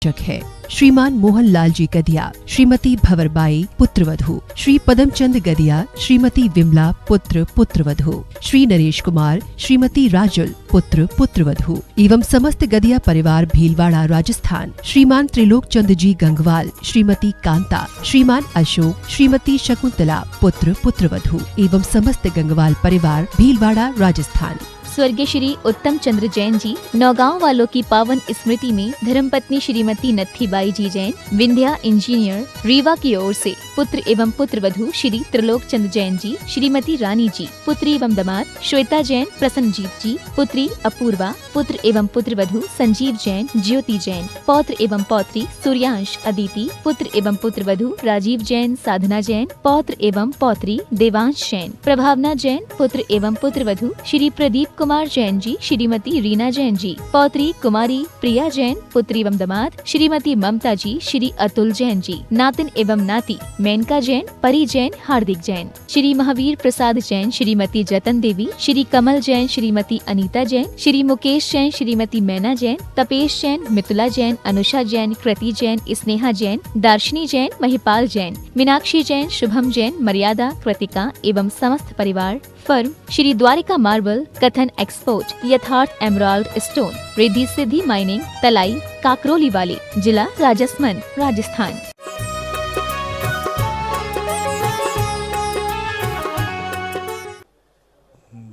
है श्रीमान मोहनलाल जी गदिया, श्रीमती भंवरबाई पुत्रवधू, श्री पदमचंद गदिया, श्रीमती विमला पुत्र पुत्रवधू, श्री नरेश कुमार, श्रीमती राजुल पुत्र पुत्रवधू एवं समस्त गदिया परिवार भीलवाड़ा राजस्थान, श्रीमान त्रिलोक चंद जी गंगवाल, श्रीमती कांता, श्रीमान अशोक, श्रीमती शकुंतला पुत्र पुत्रवधू एवं समस्त गंगवाल परिवार भीलवाड़ा राजस्थान। स्वर्गीय श्री उत्तम चंद्र जैन जी नौगांव वालों की पावन स्मृति में धर्मपत्नी श्रीमती नत्थीबाई जी जैन, विंध्या इंजीनियर रीवा की ओर से पुत्र एवं पुत्र वधू श्री त्रिलोक चंद जैन जी, श्रीमती रानी जी, पुत्री एवं दामाद श्वेता जैन, प्रसन्नजीत जी, पुत्री अपूर्वा, पुत्र एवं पुत्र वधू संजीव जैन, ज्योति जैन, पौत्र एवं पौत्री सूर्यांश अदिति, पुत्र एवं पुत्र वधू राजीव जैन, साधना जैन, पौत्र एवं पौत्री देवांश जैन, प्रभावना जैन, पुत्र एवं पुत्र वधू श्री प्रदीप कुमार जैन जी, श्रीमती रीना जैन जी, पौत्री कुमारी प्रिया जैन, पुत्री एवं दामाद श्रीमती ममता जी, श्री अतुल जैन जी, नातिन एवं नाती मेनका जैन, परी जैन, हार्दिक जैन, श्री महावीर प्रसाद जैन, श्रीमती जतन देवी, श्री कमल जैन, श्रीमती अनीता जैन, श्री मुकेश जैन, श्रीमती मैना जैन, तपेश जैन, मितुला जैन, अनुषा जैन, कृति जैन, स्नेहा जैन, दार्शनी जैन, महिपाल जैन, मीनाक्षी जैन, शुभम जैन, मर्यादा, कृतिका एवं समस्त परिवार। फर्म श्री द्वारिका मार्बल, कथन एक्सपोर्ट, यथार्थ emerald stone, Riddhi Siddhi mining, तलाई, काकरोली वाली, जिला राजसमंद, राजस्थान।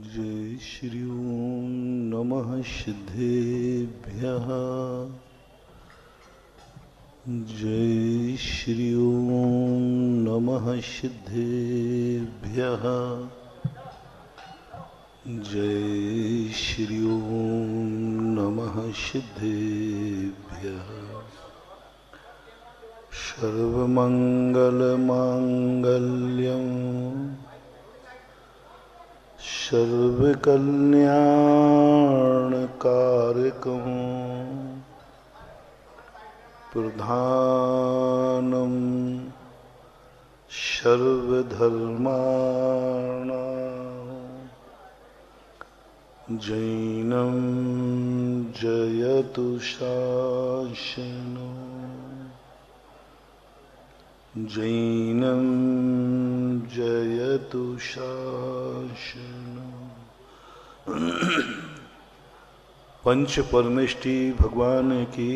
जय श्री ओम नमः सिद्धेभ्यः। जय श्री ओम नमः सिद्धेभ्यः। जय श्री ओम नमः सिद्धेभ्यः। सर्वमंगलमांगल्यं सर्वकल्याणकारकं प्रधानं सर्वधर्माणां जैनं जयतु शासनो। जैनं जयतु शासनो। पंच परमेष्टि भगवान की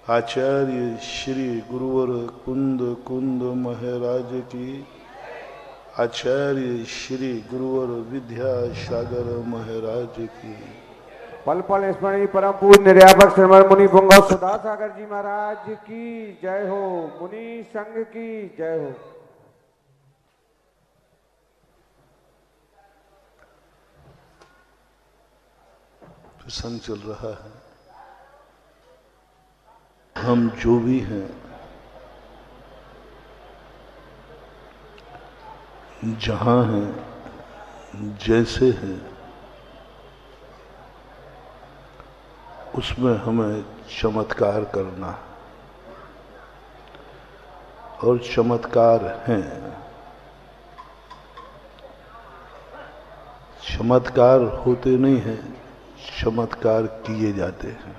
आचार्य श्री गुरुवर कुंद कुंद महाराज की, आचार्य श्री गुरुवर विद्यासागर महाराज की, पल पल स्मरणीय परम पूज्य निर्यापक श्रीमद मुनि पुंगव सुधा सागर जी महाराज की जय हो। मुनि संघ की जय हो। प्रसंग चल रहा है। हम जो भी हैं, जहां हैं, जैसे हैं, उसमें हमें चमत्कार करना है और चमत्कार हैं। चमत्कार होते नहीं हैं, चमत्कार किए जाते हैं।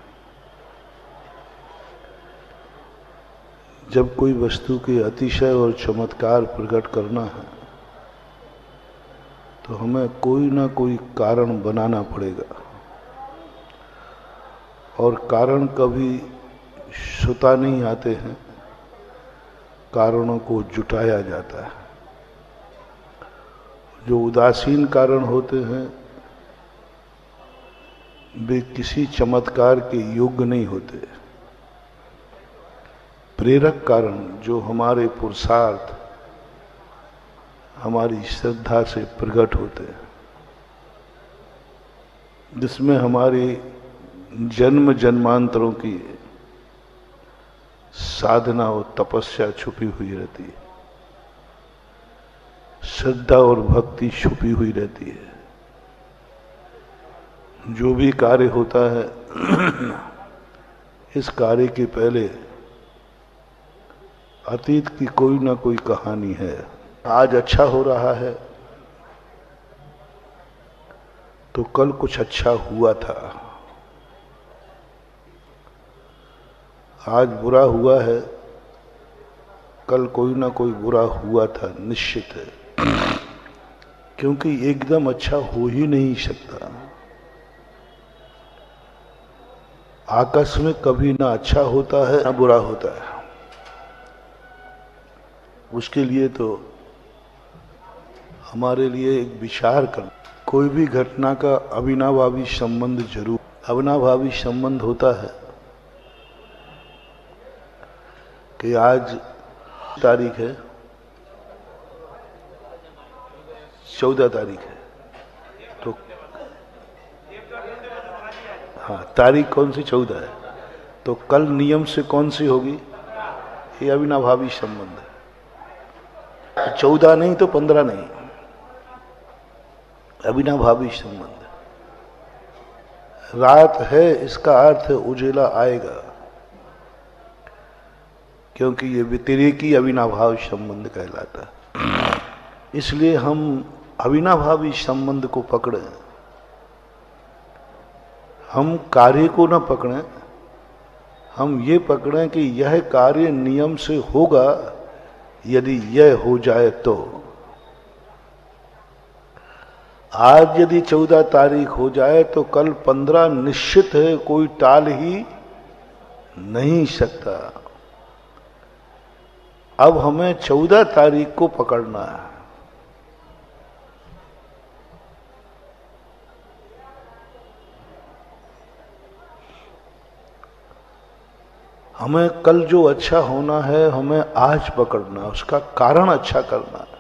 जब कोई वस्तु के अतिशय और चमत्कार प्रकट करना है तो हमें कोई ना कोई कारण बनाना पड़ेगा, और कारण कभी स्वतः नहीं आते हैं, कारणों को जुटाया जाता है। जो उदासीन कारण होते हैं वे किसी चमत्कार के योग्य नहीं होते। प्रेरक कारण जो हमारे पुरुषार्थ, हमारी श्रद्धा से प्रकट होते हैं, जिसमें हमारी जन्म जन्मांतरों की साधना और तपस्या छुपी हुई रहती है, श्रद्धा और भक्ति छुपी हुई रहती है। जो भी कार्य होता है इस कार्य के पहले अतीत की कोई ना कोई कहानी है। आज अच्छा हो रहा है तो कल कुछ अच्छा हुआ था। आज बुरा हुआ है, कल कोई ना कोई बुरा हुआ था, निश्चित है, क्योंकि एकदम अच्छा हो ही नहीं सकता। आकाश में कभी ना अच्छा होता है ना बुरा होता है। उसके लिए तो हमारे लिए एक विचार कर, कोई भी घटना का अविनाभावी संबंध जरूर, अविनाभावी संबंध होता है कि आज तारीख है, 14 तारीख है, तो हाँ तारीख कौन सी 14 है, तो कल नियम से कौन सी होगी, ये अविनाभावी संबंध है। 14 नहीं तो 15 नहीं, अविनाभावी संबंध। रात है इसका अर्थ है उजेला आएगा, क्योंकि ये व्यतिरेकी अविनाभावी संबंध कहलाता है। इसलिए हम अविनाभावी संबंध को पकड़े, हम कार्य को न पकड़ें, हम ये पकड़ें कि यह कार्य नियम से होगा, यदि यह हो जाए तो। आज यदि 14 तारीख हो जाए तो कल 15 निश्चित है, कोई टाल ही नहीं सकता। अब हमें 14 तारीख को पकड़ना है। हमें कल जो अच्छा होना है हमें आज पकड़ना है, उसका कारण अच्छा करना है।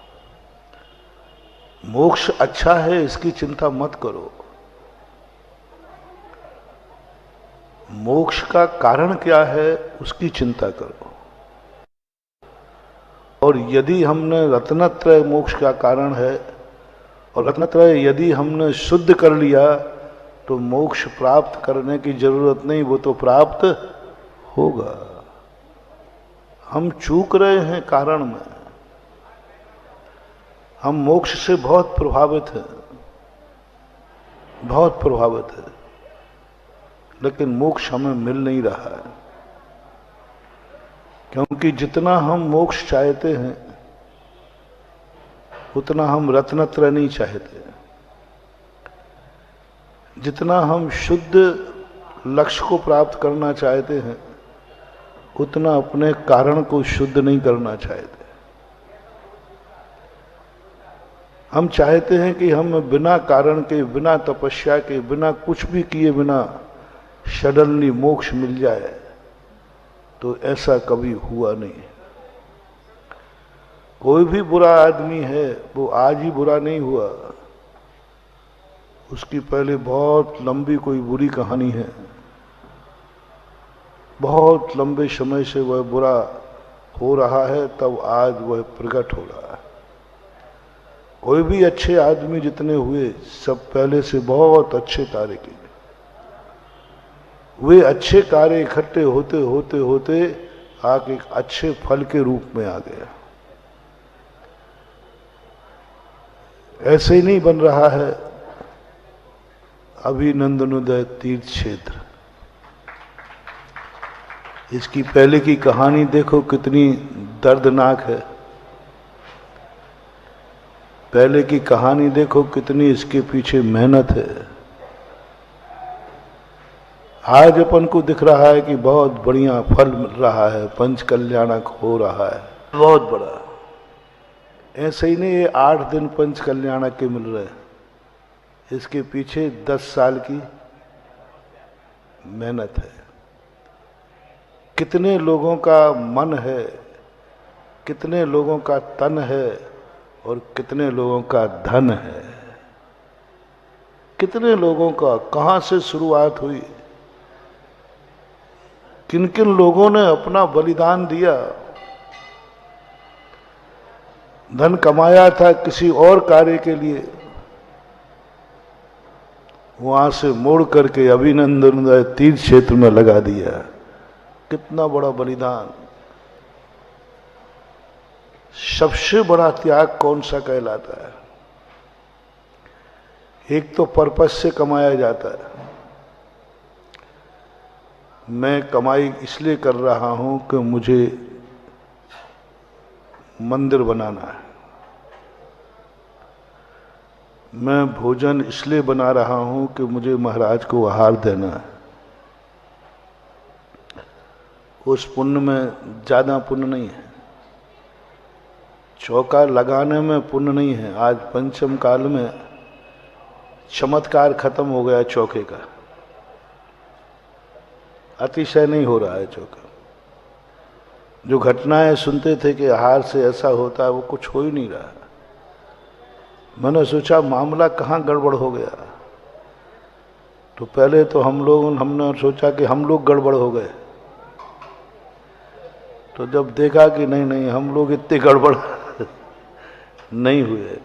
मोक्ष अच्छा है इसकी चिंता मत करो, मोक्ष का कारण क्या है उसकी चिंता करो। और यदि हमने रत्नत्रय मोक्ष का कारण है, और रत्नत्रय यदि हमने शुद्ध कर लिया तो मोक्ष प्राप्त करने की जरूरत नहीं, वो तो प्राप्त होगा। हम चूक रहे हैं कारण में, हम मोक्ष से बहुत प्रभावित हैं, बहुत प्रभावित है, लेकिन मोक्ष हमें मिल नहीं रहा है, क्योंकि जितना हम मोक्ष चाहते हैं उतना हम रत्नत्रय नहीं चाहते। जितना हम शुद्ध लक्ष्य को प्राप्त करना चाहते हैं उतना अपने कारण को शुद्ध नहीं करना चाहते। हम चाहते हैं कि हम बिना कारण के, बिना तपस्या के, बिना कुछ भी किए बिना सडनली मोक्ष मिल जाए, तो ऐसा कभी हुआ नहीं। कोई भी बुरा आदमी है वो आज ही बुरा नहीं हुआ, उसकी पहले बहुत लंबी कोई बुरी कहानी है, बहुत लंबे समय से वह बुरा हो रहा है, तब आज वह प्रकट हो रहा है। कोई भी अच्छे आदमी जितने हुए सब पहले से बहुत अच्छे कार्य किए, वे अच्छे कार्य इकट्ठे होते होते होते आके एक अच्छे फल के रूप में आ गया। ऐसे ही नहीं बन रहा है अभिनंदनोदय तीर्थ क्षेत्र। इसकी पहले की कहानी देखो कितनी दर्दनाक है, पहले की कहानी देखो कितनी इसके पीछे मेहनत है। आज अपन को दिख रहा है कि बहुत बढ़िया फल मिल रहा है, पंच कल्याणक हो रहा है, बहुत बड़ा। ऐसे ही नहीं ये 8 दिन पंच कल्याणक के मिल रहे हैं, इसके पीछे 10 साल की मेहनत है। कितने लोगों का मन है, कितने लोगों का तन है और कितने लोगों का धन है, कितने लोगों का कहां से शुरुआत हुई, किन किन लोगों ने अपना बलिदान दिया। धन कमाया था किसी और कार्य के लिए, वहां से मोड़ करके अभिनंदनोदय तीर्थ क्षेत्र में लगा दिया। कितना बड़ा बलिदान। सबसे बड़ा त्याग कौन सा कहलाता है? एक तो पर्पस से कमाया जाता है, मैं कमाई इसलिए कर रहा हूं कि मुझे मंदिर बनाना है, मैं भोजन इसलिए बना रहा हूं कि मुझे महाराज को आहार देना है, उस पुण्य में ज्यादा पुण्य नहीं है। चौका लगाने में पुण्य नहीं है। आज पंचम काल में चमत्कार खत्म हो गया चौके का, अतिशय नहीं हो रहा है चौका। जो घटनाएं सुनते थे कि आहार से ऐसा होता है, वो कुछ हो ही नहीं रहा। मैंने सोचा मामला कहाँ गड़बड़ हो गया। तो पहले तो हमने सोचा कि हम लोग गड़बड़ हो गए। तो जब देखा कि नहीं हम लोग इतने गड़बड़ नहीं हुए,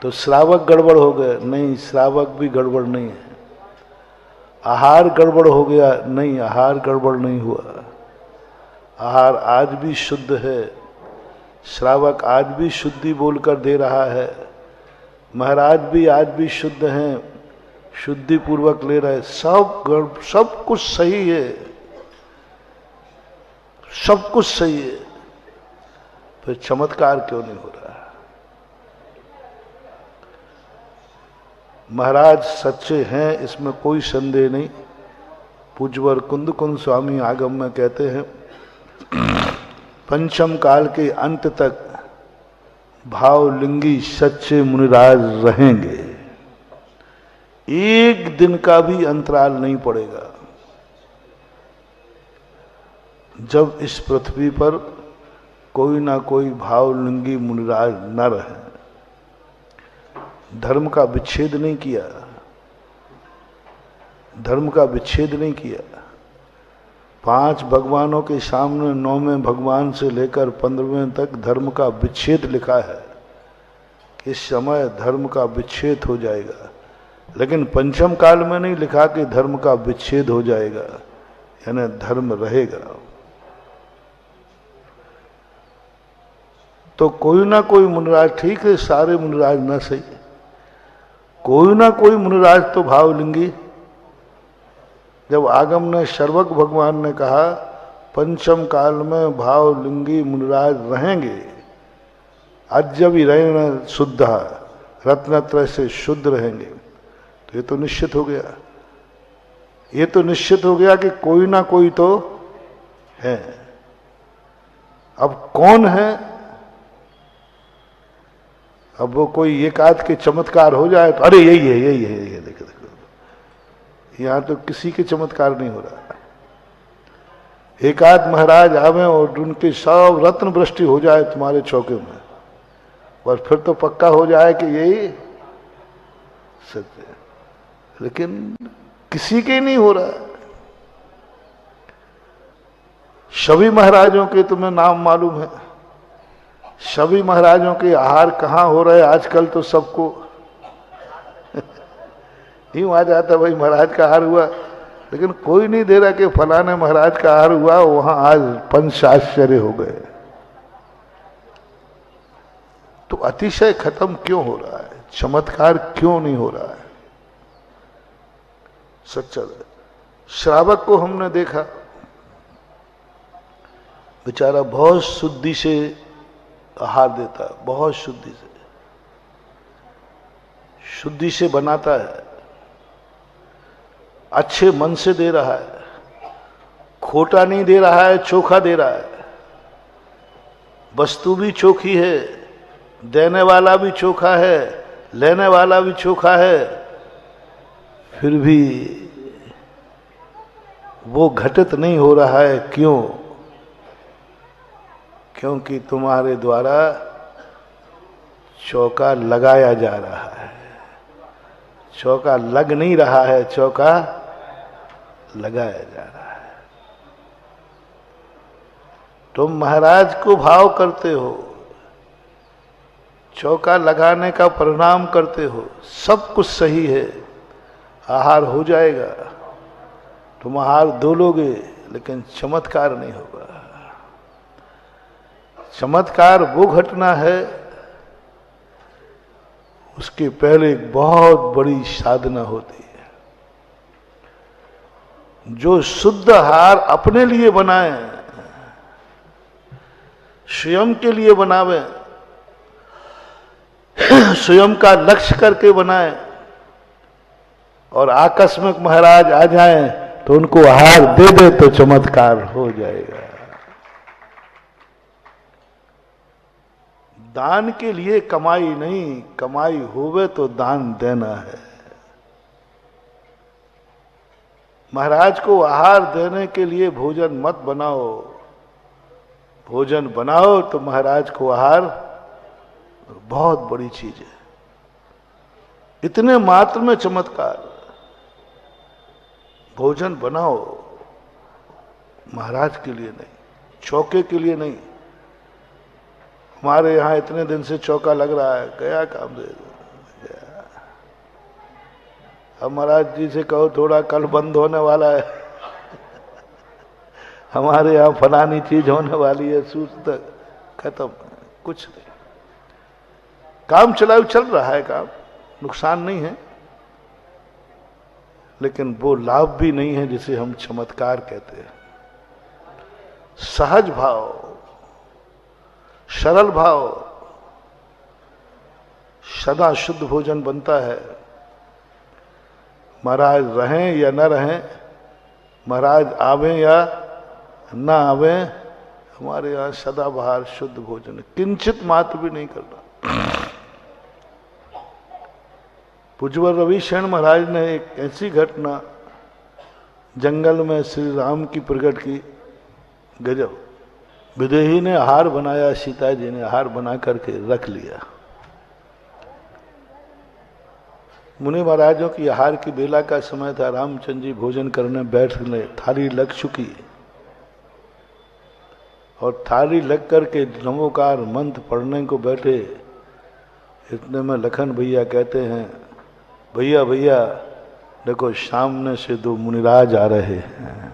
तो श्रावक गड़बड़ हो गए। नहीं, श्रावक भी गड़बड़ नहीं है। आहार गड़बड़ हो गया, नहीं, आहार गड़बड़ नहीं हुआ। आहार आज भी शुद्ध है, श्रावक आज भी शुद्धि बोलकर दे रहा है, महाराज भी आज भी शुद्ध हैं, शुद्धि पूर्वक ले रहे। सब कुछ सही है, सब कुछ सही है, फिर चमत्कार क्यों नहीं हो रहा? महाराज सच्चे हैं, इसमें कोई संदेह नहीं। पूज्यवर कुंद कुंद स्वामी आगम में कहते हैं, पंचम काल के अंत तक भावलिंगी सच्चे मुनिराज रहेंगे, एक दिन का भी अंतराल नहीं पड़ेगा। जब इस पृथ्वी पर कोई ना कोई भावलिंगी मुनिराज न रहे, धर्म का विच्छेद नहीं किया, धर्म का विच्छेद नहीं किया। 5 भगवानों के सामने 9वें भगवान से लेकर 15वें तक धर्म का विच्छेद लिखा है। इस समय धर्म का विच्छेद हो जाएगा, लेकिन पंचम काल में नहीं लिखा कि धर्म का विच्छेद हो जाएगा, यानी धर्म रहेगा। तो कोई ना कोई मुनिराज, ठीक है सारे मुनिराज न सही, कोई ना कोई मुनिराज तो भावलिंगी। जब आगम ने शर्वक भगवान ने कहा पंचम काल में भावलिंगी मुनिराज रहेंगे, अद्यवि रहें शुद्ध रत्नत्रय से शुद्ध रहेंगे, तो ये तो निश्चित हो गया। ये तो निश्चित हो गया कि कोई ना कोई तो है। अब कौन है? अब वो कोई एक आध के चमत्कार हो जाए तो अरे यही है, यही है, यही है, देखो देखो। यहां तो किसी के चमत्कार नहीं हो रहा। एक आध महाराज आवे और उनके सब रत्न वृष्टि हो जाए तुम्हारे चौके में, और फिर तो पक्का हो जाए कि यही सत्य है। लेकिन किसी के नहीं हो रहा। सभी महाराजों के तुम्हें नाम मालूम है, सभी महाराजों के आहार कहाँ हो रहे आजकल, तो सबको यूं आ जाता भाई महाराज का आहार हुआ, लेकिन कोई नहीं दे रहा कि फलाने महाराज का आहार हुआ, वहां आज पंचाश्चर्य हो गए। तो अतिशय खत्म क्यों हो रहा है? चमत्कार क्यों नहीं हो रहा है? सच्चा श्रावक को हमने देखा, बेचारा बहुत शुद्धि से आहार देता है, बहुत शुद्धि से बनाता है, अच्छे मन से दे रहा है, खोटा नहीं दे रहा है, चोखा दे रहा है। वस्तु भी चोखी है, देने वाला भी चोखा है, लेने वाला भी चोखा है, फिर भी वो घटित नहीं हो रहा है। क्यों? क्योंकि तुम्हारे द्वारा चौका लगाया जा रहा है। चौका लग नहीं रहा है, चौका लगाया जा रहा है। तुम महाराज को भाव करते हो, चौका लगाने का परिणाम करते हो, सब कुछ सही है, आहार हो जाएगा, तुम आहार दो लोगे, लेकिन चमत्कार नहीं होगा। चमत्कार वो घटना है, उसके पहले एक बहुत बड़ी साधना होती है। जो शुद्ध आहार अपने लिए बनाए, स्वयं के लिए बनावे, स्वयं का लक्ष्य करके बनाए, और आकस्मिक महाराज आ जाएं तो उनको आहार दे दे तो चमत्कार हो जाएगा। दान के लिए कमाई नहीं, कमाई होवे तो दान देना है। महाराज को आहार देने के लिए भोजन मत बनाओ, भोजन बनाओ तो महाराज को आहार, बहुत बड़ी चीज है। इतने मात्र में चमत्कार। भोजन बनाओ महाराज के लिए नहीं, चौके के लिए नहीं। हमारे यहां इतने दिन से चौका लग रहा है, गया काम दे गया। अब महाराज जी से कहो थोड़ा कल बंद होने वाला है, हमारे यहाँ फलानी चीज होने वाली है, सूच तक खत्म, कुछ नहीं। काम चलाओ, चल रहा है काम, नुकसान नहीं है, लेकिन वो लाभ भी नहीं है जिसे हम चमत्कार कहते हैं। सहज भाव, सरल भाव, सदा शुद्ध भोजन बनता है। महाराज रहें या न रहें, महाराज आवें या ना आवें, हमारे यहाँ सदाबहार शुद्ध भोजन है, किंचित मात्र भी नहीं करना। पूज्यवर रविशरण महाराज ने एक ऐसी घटना जंगल में श्री राम की प्रकट की, गजब। विदेही ने आहार बनाया, सीता जी ने आहार बना करके रख लिया। मुनि महाराजों की आहार की बेला का समय था, रामचंद्र जी भोजन करने बैठ गए, थाली लग चुकी, और थाली लग करके नमोकार मंत्र पढ़ने को बैठे। इतने में लखन भैया कहते हैं, भैया भैया देखो सामने से दो मुनिराज आ रहे हैं।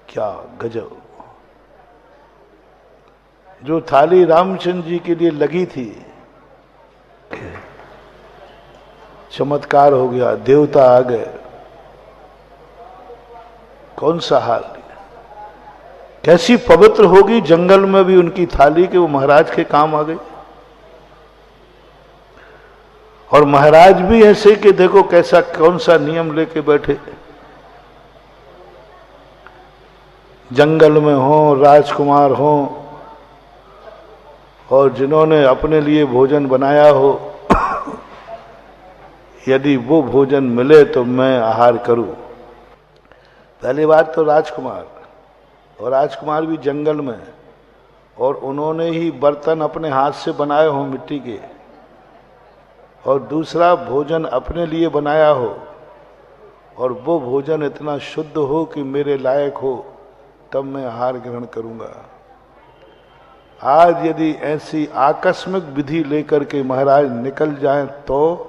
क्या गजब। जो थाली रामचंद्र जी के लिए लगी थी, चमत्कार हो गया, देवता आ गए। कौन सा हाल, कैसी पवित्र होगी जंगल में भी उनकी थाली कि वो महाराज के काम आ गई। और महाराज भी ऐसे कि देखो कैसा, कौन सा नियम लेके बैठे, जंगल में हो, राजकुमार हो, और जिन्होंने अपने लिए भोजन बनाया हो, यदि वो भोजन मिले तो मैं आहार करूं। पहली बात तो राजकुमार, और राजकुमार भी जंगल में, और उन्होंने ही बर्तन अपने हाथ से बनाए हो मिट्टी के, और दूसरा भोजन अपने लिए बनाया हो, और वो भोजन इतना शुद्ध हो कि मेरे लायक हो, तब मैं आहार ग्रहण करूंगा। आज यदि ऐसी आकस्मिक विधि लेकर के महाराज निकल जाएं तो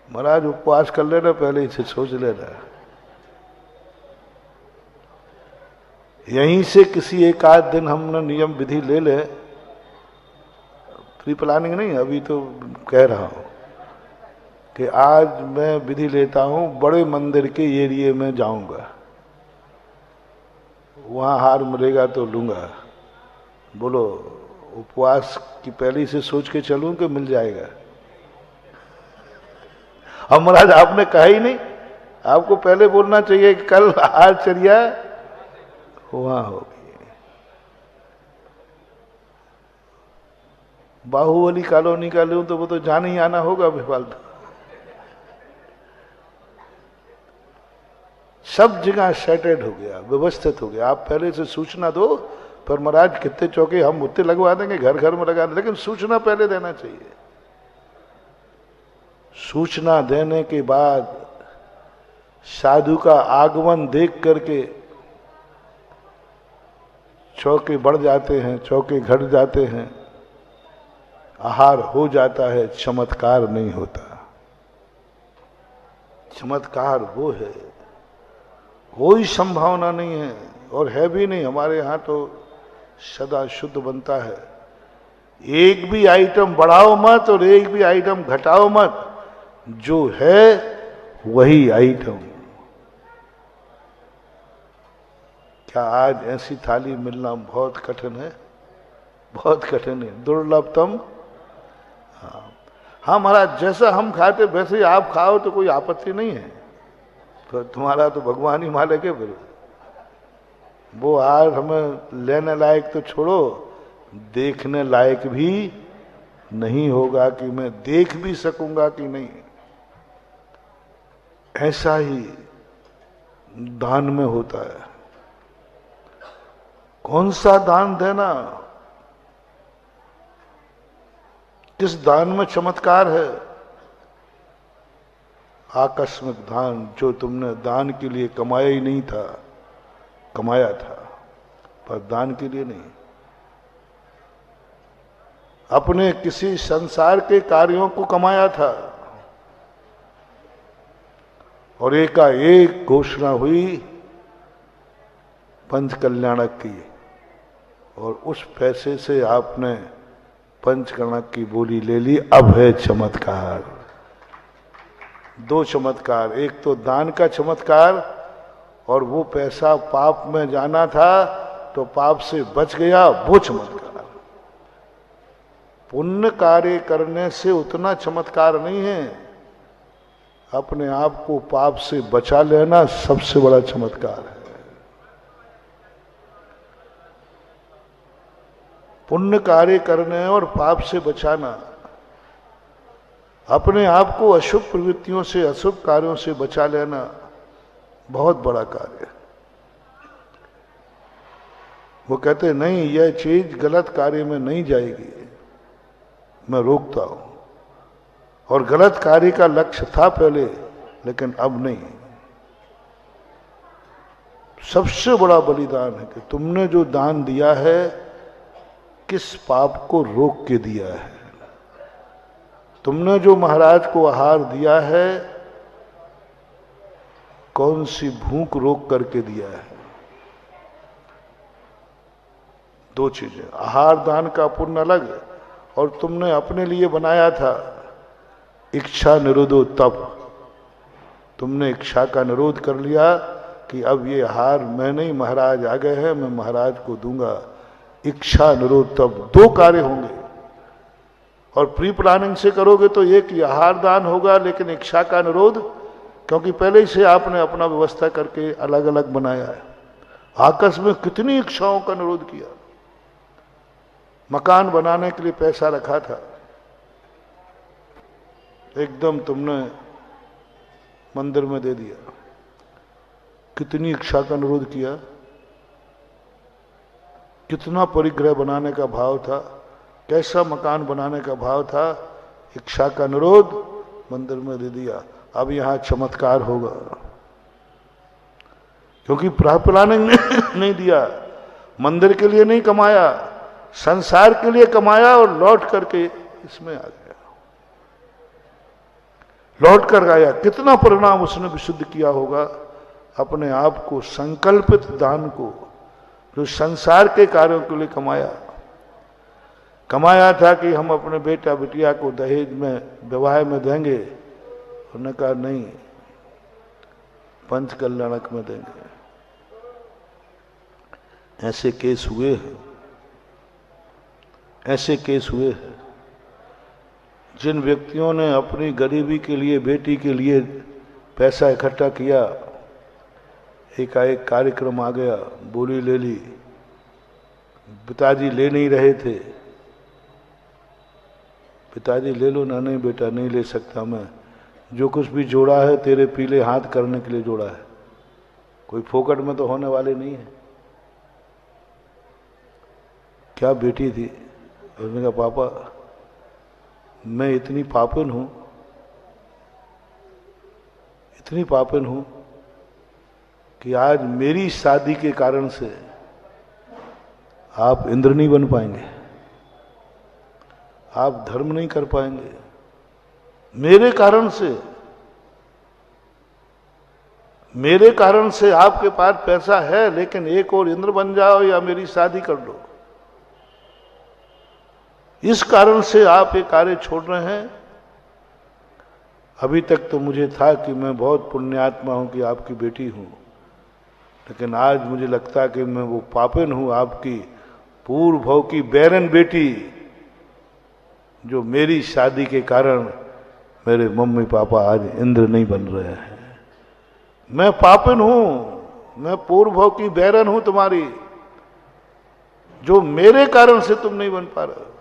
महाराज उपवास कर लेना, पहले इसे सोच लेना। यहीं से किसी एक आध दिन हमने नियम विधि ले ले, प्री प्लानिंग नहीं, अभी तो कह रहा हूं कि आज मैं विधि लेता हूं, बड़े मंदिर के एरिए में जाऊंगा, वहां हार मिलेगा तो लूंगा। बोलो उपवास की पहले से सोच के चलूं कि मिल जाएगा। अब महाराज आपने कहा ही नहीं, आपको पहले बोलना चाहिए कि कल आचर्या वहां होगी। बाहुबली कॉलोनी का लूं तो वो तो जान ही आना होगा बेफालतू। सब जगह सेटेड हो गया, व्यवस्थित हो गया। आप पहले से सूचना दो, पर महाराज कितने चौके हम उतने लगवा देंगे, घर घर में लगा देंगे, लेकिन सूचना पहले देना चाहिए। सूचना देने के बाद साधु का आगमन देख करके चौके बढ़ जाते हैं, चौके घट जाते हैं, आहार हो जाता है, चमत्कार नहीं होता। चमत्कार वो है, कोई संभावना नहीं है, और है भी नहीं। हमारे यहाँ तो सदा शुद्ध बनता है, एक भी आइटम बढ़ाओ मत और एक भी आइटम घटाओ मत, जो है वही आइटम। क्या आज ऐसी थाली मिलना बहुत कठिन है, बहुत कठिन है, दुर्लभतम। हाँ महाराज, जैसा हम खाते वैसे ही आप खाओ तो कोई आपत्ति नहीं है, तो तुम्हारा तो भगवान ही मालिक है। फिर वो आज हमें लेने लायक तो छोड़ो, देखने लायक भी नहीं होगा कि मैं देख भी सकूंगा कि नहीं। ऐसा ही दान में होता है। कौन सा दान देना, किस दान में चमत्कार है। आकस्मिक दान, जो तुमने दान के लिए कमाया ही नहीं था, कमाया था पर दान के लिए नहीं। अपने किसी संसार के कार्यों को कमाया था और एकाएक घोषणा हुई पंच कल्याणक की, और उस पैसे से आपने पंचकर्णक की बोली ले ली। अब है चमत्कार, दो चमत्कार, एक तो दान का चमत्कार, और वो पैसा पाप में जाना था तो पाप से बच गया, वो चमत्कार। पुण्य कार्य करने से उतना चमत्कार नहीं है, अपने आप को पाप से बचा लेना सबसे बड़ा चमत्कार है। पुण्य कार्य करने और पाप से बचाना, अपने आप को अशुभ प्रवृत्तियों से, अशुभ कार्यों से बचा लेना बहुत बड़ा कार्य है। वो कहते नहीं, यह चीज गलत कार्य में नहीं जाएगी, मैं रोकता हूं। और गलत कार्य का लक्ष्य था पहले, लेकिन अब नहीं। सबसे बड़ा बलिदान है कि तुमने जो दान दिया है, किस पाप को रोक के दिया है। तुमने जो महाराज को आहार दिया है, कौन सी भूख रोक करके दिया है। दो चीजें, आहार दान का पुण्य अलग, और तुमने अपने लिए बनाया था इच्छा निरोधो तप। तुमने इच्छा का निरोध कर लिया कि अब ये आहार मैं नहीं, महाराज आ गए हैं, मैं महाराज को दूंगा। इच्छा निरोध तप, दो कार्य होंगे। और प्री प्लानिंग से करोगे तो एक आहार दान होगा, लेकिन इच्छा का निरोध, क्योंकि पहले ही से आपने अपना व्यवस्था करके अलग अलग बनाया है। आकाश में कितनी इच्छाओं का निरोध किया। मकान बनाने के लिए पैसा रखा था, एकदम तुमने मंदिर में दे दिया। कितनी इच्छा का निरोध किया, कितना परिग्रह बनाने का भाव था, कैसा मकान बनाने का भाव था, इच्छा का निरोध मंदिर में दे दिया। अब यहां चमत्कार होगा, क्योंकि प्लानिंग नहीं दिया, मंदिर के लिए नहीं कमाया, संसार के लिए कमाया, और लौट करके इसमें आ गया, लौट कर आया। कितना परिणाम उसने विशुद्ध किया होगा अपने आप को, संकल्पित दान को, जो संसार के कार्यों के लिए कमाया था कि हम अपने बेटा बिटिया को दहेज में, विवाह में देंगे। उन्होंने कहा नहीं, पंच कल्याणक में देंगे। ऐसे केस हुए हैं, ऐसे केस हुए हैं। जिन व्यक्तियों ने अपनी गरीबी के लिए, बेटी के लिए पैसा इकट्ठा किया, एकाएक कार्यक्रम आ गया, बोली ले ली, पिताजी ले नहीं रहे थे, पिताजी ले लो ना, नहीं बेटा नहीं ले सकता मैं, जो कुछ भी जोड़ा है तेरे पीले हाथ करने के लिए जोड़ा है, कोई फोकट में तो होने वाले नहीं है। क्या बेटी थी, उसने कहा पापा मैं इतनी पापिन हूं, इतनी पापिन हूं कि आज मेरी शादी के कारण से आप इंद्र नहीं बन पाएंगे, आप धर्म नहीं कर पाएंगे, मेरे कारण से आपके पास पैसा है, लेकिन एक और इंद्र बन जाओ या मेरी शादी कर लो। इस कारण से आप ये कार्य छोड़ रहे हैं। अभी तक तो मुझे था कि मैं बहुत पुण्यात्मा हूं कि आपकी बेटी हूं, लेकिन आज मुझे लगता है कि मैं वो पापिन हूं, आपकी पूर्व भव की बैरन बेटी, जो मेरी शादी के कारण मेरे मम्मी पापा आज इंद्र नहीं बन रहे हैं। मैं पापिन हूं, मैं पूर्व भव की बैरन हूं तुम्हारी, जो मेरे कारण से तुम नहीं बन पा रहे हो।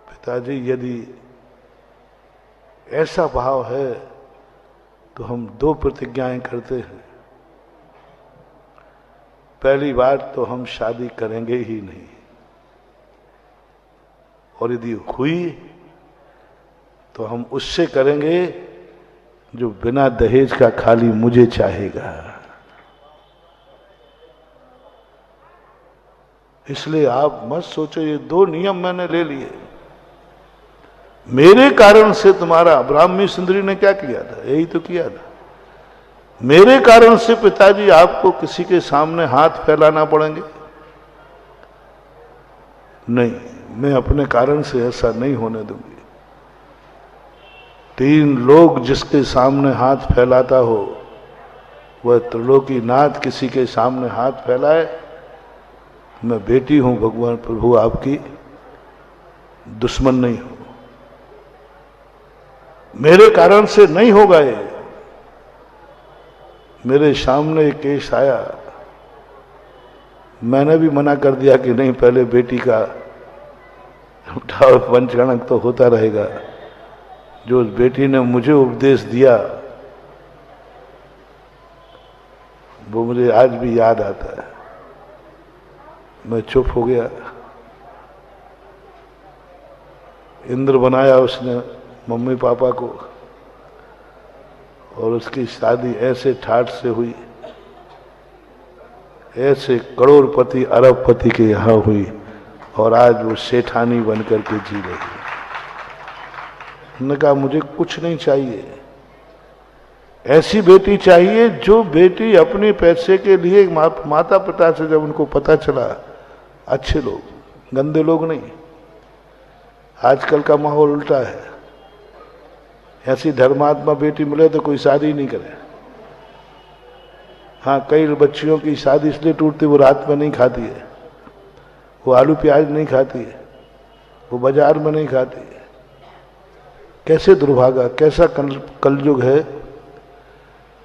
पिताजी, यदि ऐसा भाव है तो हम 2 प्रतिज्ञाएं करते हैं। पहली बात तो हम शादी करेंगे ही नहीं, और यदि हुई तो हम उससे करेंगे जो बिना दहेज का खाली मुझे चाहेगा। इसलिए आप मत सोचो, ये 2 नियम मैंने ले लिए। मेरे कारण से तुम्हारा, ब्राह्मी सुंदरी ने क्या किया था? यही तो किया था। मेरे कारण से पिताजी आपको किसी के सामने हाथ फैलाना पड़ेंगे? नहीं, मैं अपने कारण से ऐसा नहीं होने दूंगी। 3 लोग जिसके सामने हाथ फैलाता हो, वह त्रिलोकीनाथ किसी के सामने हाथ फैलाए। मैं बेटी हूं भगवान प्रभु, आपकी दुश्मन नहीं हूं। मेरे कारण से नहीं होगा ये। मेरे सामने एक केस आया, मैंने भी मना कर दिया कि नहीं, पहले बेटी का पंचगणक तो होता रहेगा। जो उस बेटी ने मुझे उपदेश दिया वो मुझे आज भी याद आता है। मैं चुप हो गया। इंद्र बनाया उसने मम्मी पापा को, और उसकी शादी ऐसे ठाठ से हुई, ऐसे करोड़पति अरबपति के यहां हुई, और आज वो सेठानी बनकर के जी रही है। उन्होंने कहा मुझे कुछ नहीं चाहिए, ऐसी बेटी चाहिए जो बेटी अपने पैसे के लिए माता पिता से, जब उनको पता चला, अच्छे लोग, गंदे लोग नहीं। आजकल का माहौल उल्टा है। ऐसी धर्मात्मा बेटी मिले तो कोई शादी नहीं करे। हाँ, कई बच्चियों की शादी इसलिए टूटती, वो रात में नहीं खाती है, वो आलू प्याज नहीं खाती है, वो बाजार में नहीं खाती है। कैसे दुर्भागा, कैसा कलयुग है।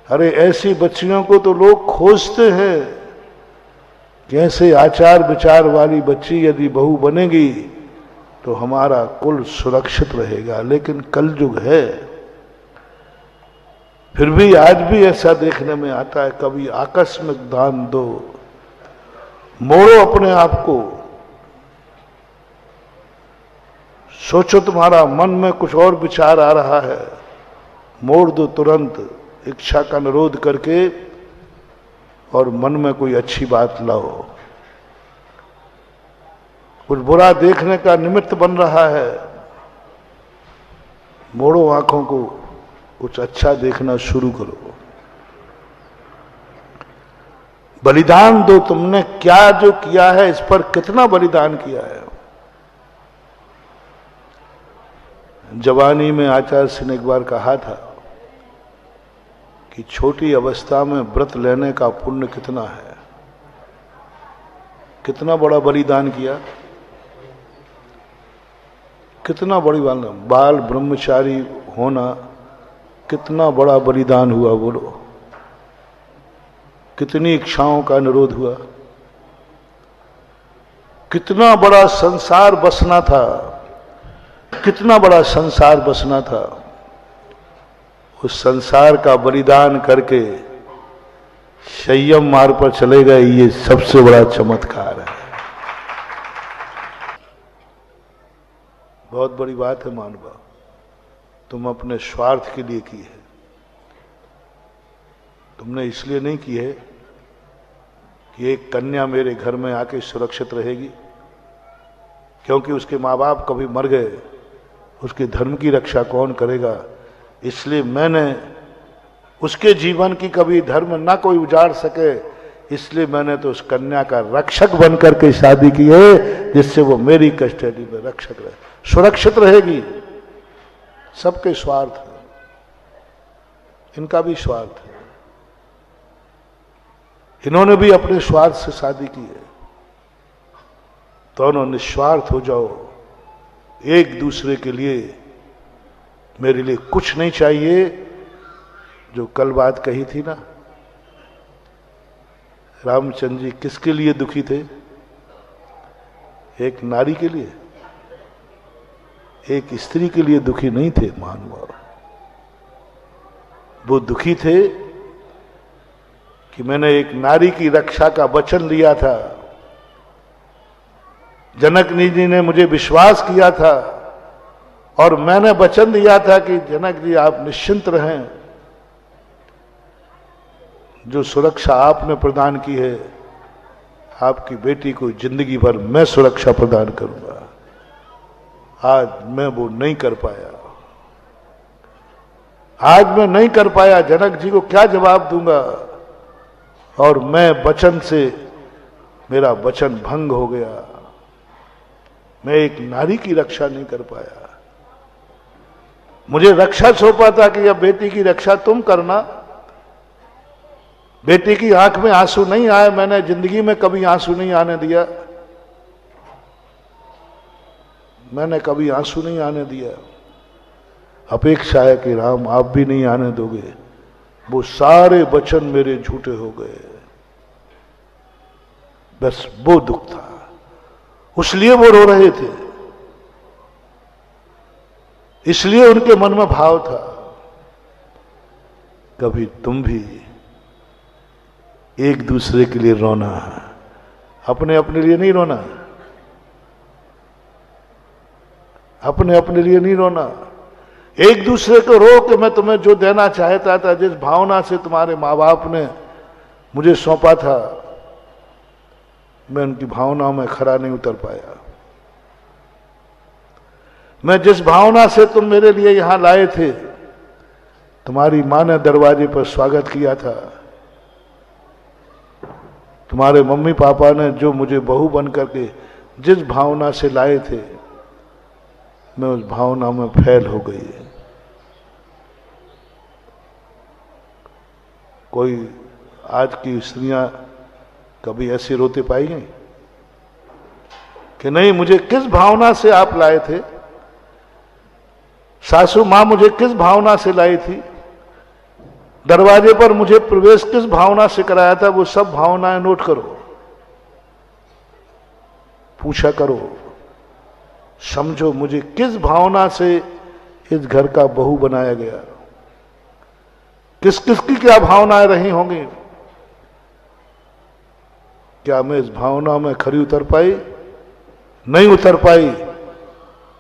अरे ऐसी बच्चियों को तो लोग खोजते हैं कि ऐसे आचार विचार वाली बच्ची यदि बहू बनेगी तो हमारा कुल सुरक्षित रहेगा। लेकिन कलयुग है। फिर भी आज भी ऐसा देखने में आता है, कभी आकस्मिक दान दो, मोड़ो अपने आप को। सोचो तुम्हारा मन में कुछ और विचार आ रहा है, मोड़ दो तुरंत, इच्छा का निरोध करके, और मन में कोई अच्छी बात लाओ। कुछ बुरा देखने का निमित्त बन रहा है, मोड़ो आंखों को, कुछ अच्छा देखना शुरू करो। बलिदान दो। तुमने क्या जो किया है, इस पर कितना बलिदान किया है। जवानी में आचार्य सिंह ने एक बार कहा था कि छोटी अवस्था में व्रत लेने का पुण्य कितना है। कितना बड़ा बलिदान किया, कितना बड़ी बाल ब्रह्मचारी होना कितना बड़ा बलिदान हुआ। बोलो, कितनी इच्छाओं का निरोध हुआ, कितना बड़ा संसार बसना था, कितना बड़ा संसार बसना था। उस संसार का बलिदान करके संयम मार्ग पर चले गए, ये सबसे बड़ा चमत्कार है। बहुत बड़ी बात है मानवा, तुम अपने स्वार्थ के लिए की है। तुमने इसलिए नहीं की है कि एक कन्या मेरे घर में आके सुरक्षित रहेगी, क्योंकि उसके माँ बाप कभी मर गए, उसके धर्म की रक्षा कौन करेगा। इसलिए मैंने उसके जीवन की कभी धर्म ना कोई उजाड़ सके, इसलिए मैंने तो उस कन्या का रक्षक बनकर के शादी की है, जिससे वो मेरी कस्टडी में रक्षक रहे, सुरक्षित रहेगी। सबके स्वार्थ है, इनका भी स्वार्थ है, इन्होंने भी अपने स्वार्थ से शादी की है। दोनों निस्वार्थ हो जाओ, एक दूसरे के लिए। मेरे लिए कुछ नहीं चाहिए, जो कल बात कही थी ना, रामचंद्र जी किसके लिए दुखी थे? एक नारी के लिए, एक स्त्री के लिए दुखी नहीं थे महानुभाव। वो दुखी थे कि मैंने एक नारी की रक्षा का वचन लिया था, जनक जी ने मुझे विश्वास किया था और मैंने वचन दिया था कि जनक जी आप निश्चिंत रहें, जो सुरक्षा आपने प्रदान की है, आपकी बेटी को जिंदगी भर मैं सुरक्षा प्रदान करूंगा। आज मैं वो नहीं कर पाया, आज मैं नहीं कर पाया। जनक जी को क्या जवाब दूंगा? और मैं वचन से, मेरा वचन भंग हो गया, मैं एक नारी की रक्षा नहीं कर पाया। मुझे रक्षा सौंपा था कि अब बेटी की रक्षा तुम करना। बेटी की आंख में आंसू नहीं आए, मैंने जिंदगी में कभी आंसू नहीं आने दिया, मैंने कभी आंसू नहीं आने दिया। अपेक्षा है कि राम आप भी नहीं आने दोगे। वो सारे वचन मेरे झूठे हो गए, बस वो दुख था, उसलिए वो रो रहे थे, इसलिए उनके मन में भाव था। कभी तुम भी एक दूसरे के लिए रोना, अपने अपने लिए नहीं रोना, अपने अपने लिए नहीं रोना। एक दूसरे को रो कि मैं तुम्हें जो देना चाहता था, जिस भावना से तुम्हारे माँ बाप ने मुझे सौंपा था, मैं उनकी भावनाओं में खरा नहीं उतर पाया। मैं जिस भावना से तुम मेरे लिए यहां लाए थे, तुम्हारी मां ने दरवाजे पर स्वागत किया था, तुम्हारे मम्मी पापा ने जो मुझे बहू बन करके जिस भावना से लाए थे, मैं उस भावना में फैल हो गई। कोई आज की स्त्रियां कभी ऐसे रोते पाई गई कि नहीं, मुझे किस भावना से आप लाए थे, सासू मां मुझे किस भावना से लाई थी, दरवाजे पर मुझे प्रवेश किस भावना से कराया था, वो सब भावनाएं नोट करो, पूछा करो, समझो मुझे किस भावना से इस घर का बहू बनाया गया, किस किस की क्या भावनाएं रही होंगी। क्या मैं इस भावना में खरी उतर पाई? नहीं उतर पाई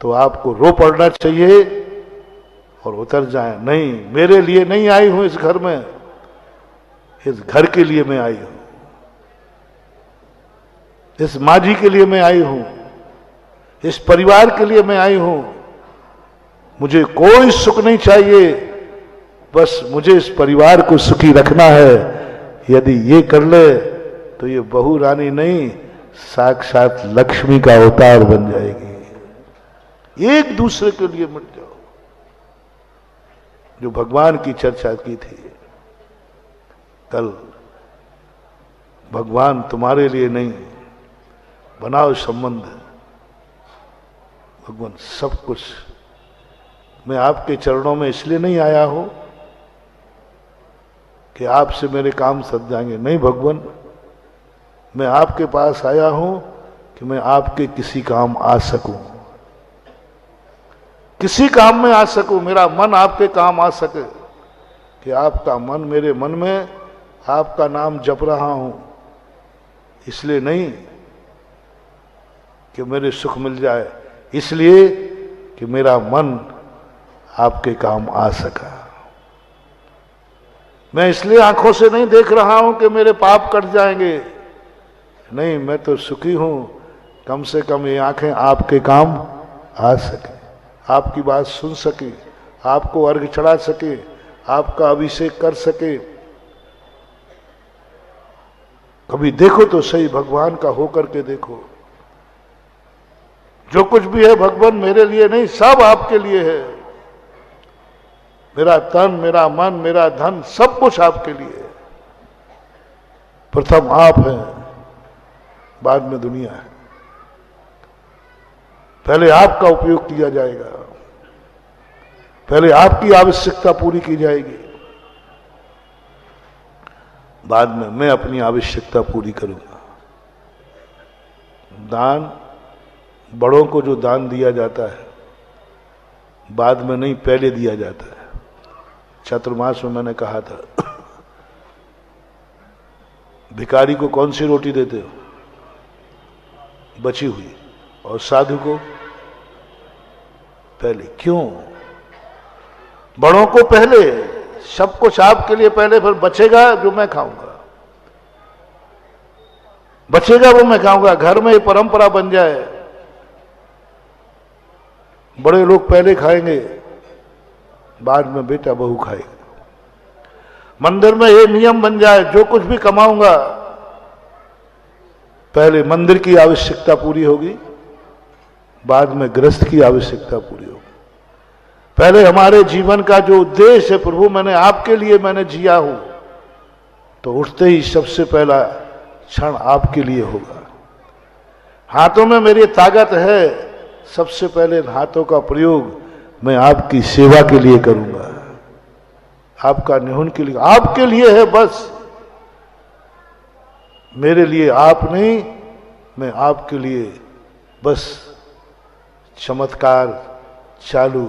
तो आपको रो पड़ना चाहिए और उतर जाए। नहीं, मेरे लिए नहीं आई हूं इस घर में, इस घर के लिए मैं आई हूं, इस मां जी के लिए मैं आई हूं, इस परिवार के लिए मैं आई हूं। मुझे कोई सुख नहीं चाहिए, बस मुझे इस परिवार को सुखी रखना है। यदि ये कर ले तो ये बहू रानी नहीं, साक्षात लक्ष्मी का अवतार बन जाएगी। एक दूसरे के लिए मिट जाओ, जो भगवान की चर्चा की थी कल, भगवान तुम्हारे लिए नहीं, बनाओ संबंध। भगवान सब कुछ, मैं आपके चरणों में इसलिए नहीं आया हूं कि आपसे मेरे काम सध जाएंगे, नहीं भगवान, मैं आपके पास आया हूं कि मैं आपके किसी काम आ सकूं, किसी काम में आ सकूं, मेरा मन आपके काम आ सके, कि आपका मन मेरे मन में, आपका नाम जप रहा हूं, इसलिए नहीं कि मेरे सुख मिल जाए, इसलिए कि मेरा मन आपके काम आ सका। मैं इसलिए आंखों से नहीं देख रहा हूं कि मेरे पाप कट जाएंगे, नहीं, मैं तो सुखी हूं, कम से कम ये आंखें आपके काम आ सके, आपकी बात सुन सके, आपको अर्घ चढ़ा सके, आपका अभिषेक कर सके। कभी देखो तो सही, भगवान का होकर के देखो। जो कुछ भी है भगवान मेरे लिए नहीं, सब आपके लिए है। मेरा तन, मेरा मन, मेरा धन, सब कुछ आपके लिए है। प्रथम आप हैं, बाद में दुनिया है। पहले आपका उपयोग किया जाएगा, पहले आपकी आवश्यकता पूरी की जाएगी, बाद में मैं अपनी आवश्यकता पूरी करूंगा। दान, बड़ों को जो दान दिया जाता है बाद में नहीं, पहले दिया जाता है। चातुर्मास में मैंने कहा था, भिखारी को कौन सी रोटी देते हो? बची हुई। और साधु को पहले। क्यों? बड़ों को पहले, सब कुछ आपके लिए पहले, फिर बचेगा जो मैं खाऊंगा, बचेगा वो मैं खाऊंगा। घर में ये परंपरा बन जाए, बड़े लोग पहले खाएंगे, बाद में बेटा बहू खाएगा। मंदिर में ये नियम बन जाए, जो कुछ भी कमाऊंगा पहले मंदिर की आवश्यकता पूरी होगी, बाद में गृहस्थ की आवश्यकता पूरी होगी। पहले हमारे जीवन का जो उद्देश्य है, प्रभु मैंने आपके लिए मैंने जिया हूं, तो उठते ही सबसे पहला क्षण आपके लिए होगा। हाथों में मेरी ताकत है, सबसे पहले हाथों का प्रयोग मैं आपकी सेवा के लिए करूंगा, आपका निहुन के लिए, आपके लिए है बस। मेरे लिए आप नहीं, मैं आपके लिए बस। चमत्कार चालू।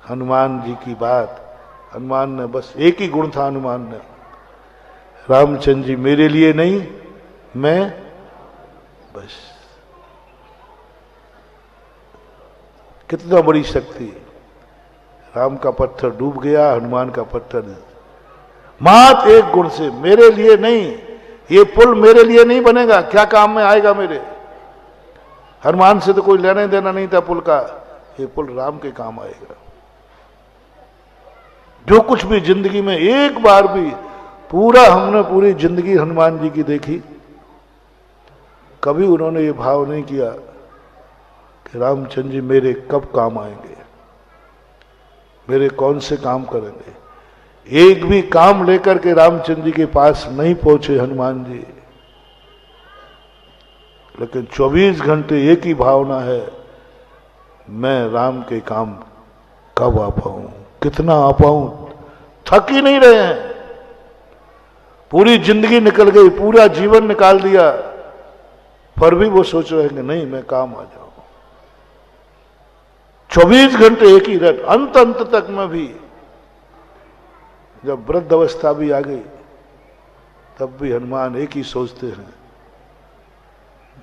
हनुमान जी की बात, हनुमान ने बस एक ही गुण था, हनुमान ने, रामचंद्र जी मेरे लिए नहीं, मैं बस। कितना बड़ी शक्ति। राम का पत्थर डूब गया, हनुमान का पत्थर मात्र एक गुण से, मेरे लिए नहीं, ये पुल मेरे लिए नहीं बनेगा, क्या काम में आएगा मेरे? हनुमान से तो कोई लेना देना नहीं था पुल का, ये पुल राम के काम आएगा। जो कुछ भी जिंदगी में एक बार भी हमने पूरी जिंदगी हनुमान जी की देखी, कभी उन्होंने ये भाव नहीं किया कि रामचंद्र जी मेरे कब काम आएंगे, मेरे कौन से काम करेंगे। एक भी काम लेकर के रामचंद्र जी के पास नहीं पहुंचे हनुमान जी, लेकिन 24 घंटे एक ही भावना है, मैं राम के काम कब आ पाऊं, कितना आ पाऊं। थक ही नहीं रहे हैं, पूरी जिंदगी निकल गई, पूरा जीवन निकाल दिया, पर भी वो सोच रहे हैं कि नहीं मैं काम आ जाऊं। 24 घंटे एक ही रट, अंत तक में भी, जब वृद्ध अवस्था भी आ गई तब भी हनुमान एक ही सोचते हैं,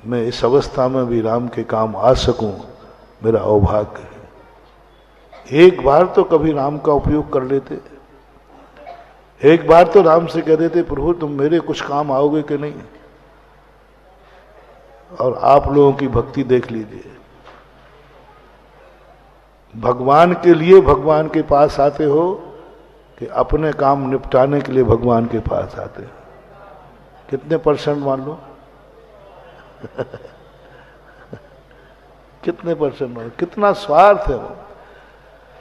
मैं इस अवस्था में भी राम के काम आ सकूं, मेरा अभाग्य है। एक बार तो कभी राम का उपयोग कर लेते, एक बार तो राम से कह देते प्रभु तुम मेरे कुछ काम आओगे कि नहीं। और आप लोगों की भक्ति देख लीजिए, भगवान के लिए भगवान के पास आते हो कि अपने काम निपटाने के लिए भगवान के पास आते हो। कितने % मान लो कितने % मान लो, कितना स्वार्थ है वो।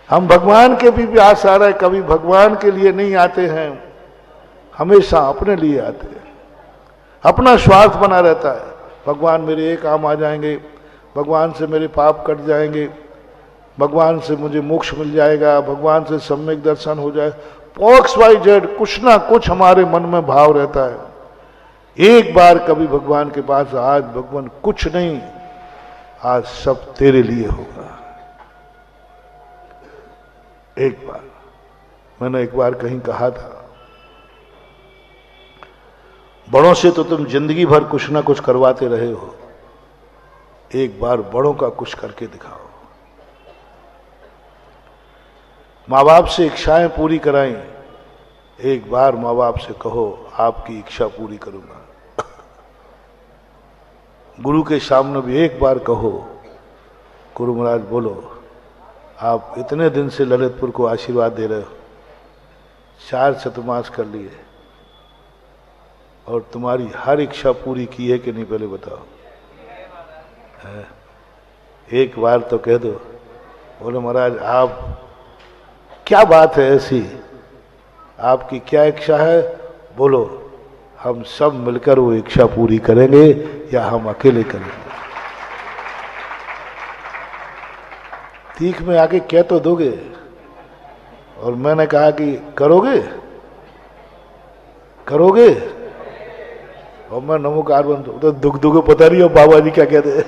हम भगवान के भी आस आ रहा है, कभी भगवान के लिए नहीं आते हैं, हमेशा अपने लिए आते हैं, अपना स्वार्थ बना रहता है। भगवान मेरे ये काम आ जाएंगे, भगवान से मेरे पाप कट जाएंगे, भगवान से मुझे मोक्ष मिल जाएगा, भगवान से सम्यक दर्शन हो जाए, XYZ कुछ ना कुछ हमारे मन में भाव रहता है। एक बार कभी भगवान के पास, आज भगवान कुछ नहीं, आज सब तेरे लिए होगा। एक बार मैंने एक बार कहीं कहा था, बड़ों से तो तुम जिंदगी भर कुछ ना कुछ करवाते रहे हो, एक बार बड़ों का कुछ करके दिखाओ। माँ बाप से इच्छाएं पूरी कराएं, एक बार माँ बाप से कहो आपकी इच्छा पूरी करूंगा। गुरु के सामने भी एक बार कहो, गुरु महाराज बोलो आप इतने दिन से ललितपुर को आशीर्वाद दे रहे हो, 4 चतुर्मास कर लिए, और तुम्हारी हर इच्छा पूरी की है कि नहीं, पहले बताओ। है? एक बार तो कह दो। बोले महाराज आप, क्या बात है ऐसी, आपकी क्या इच्छा है, बोलो, हम सब मिलकर वो इच्छा पूरी करेंगे या हम अकेले करेंगे। तीख में आके कह तो दोगे। और मैंने कहा कि करोगे, करोगे। और मैं नमोकार बन तो दुख दुख पता नहीं हो बाबा जी क्या कहते हैं।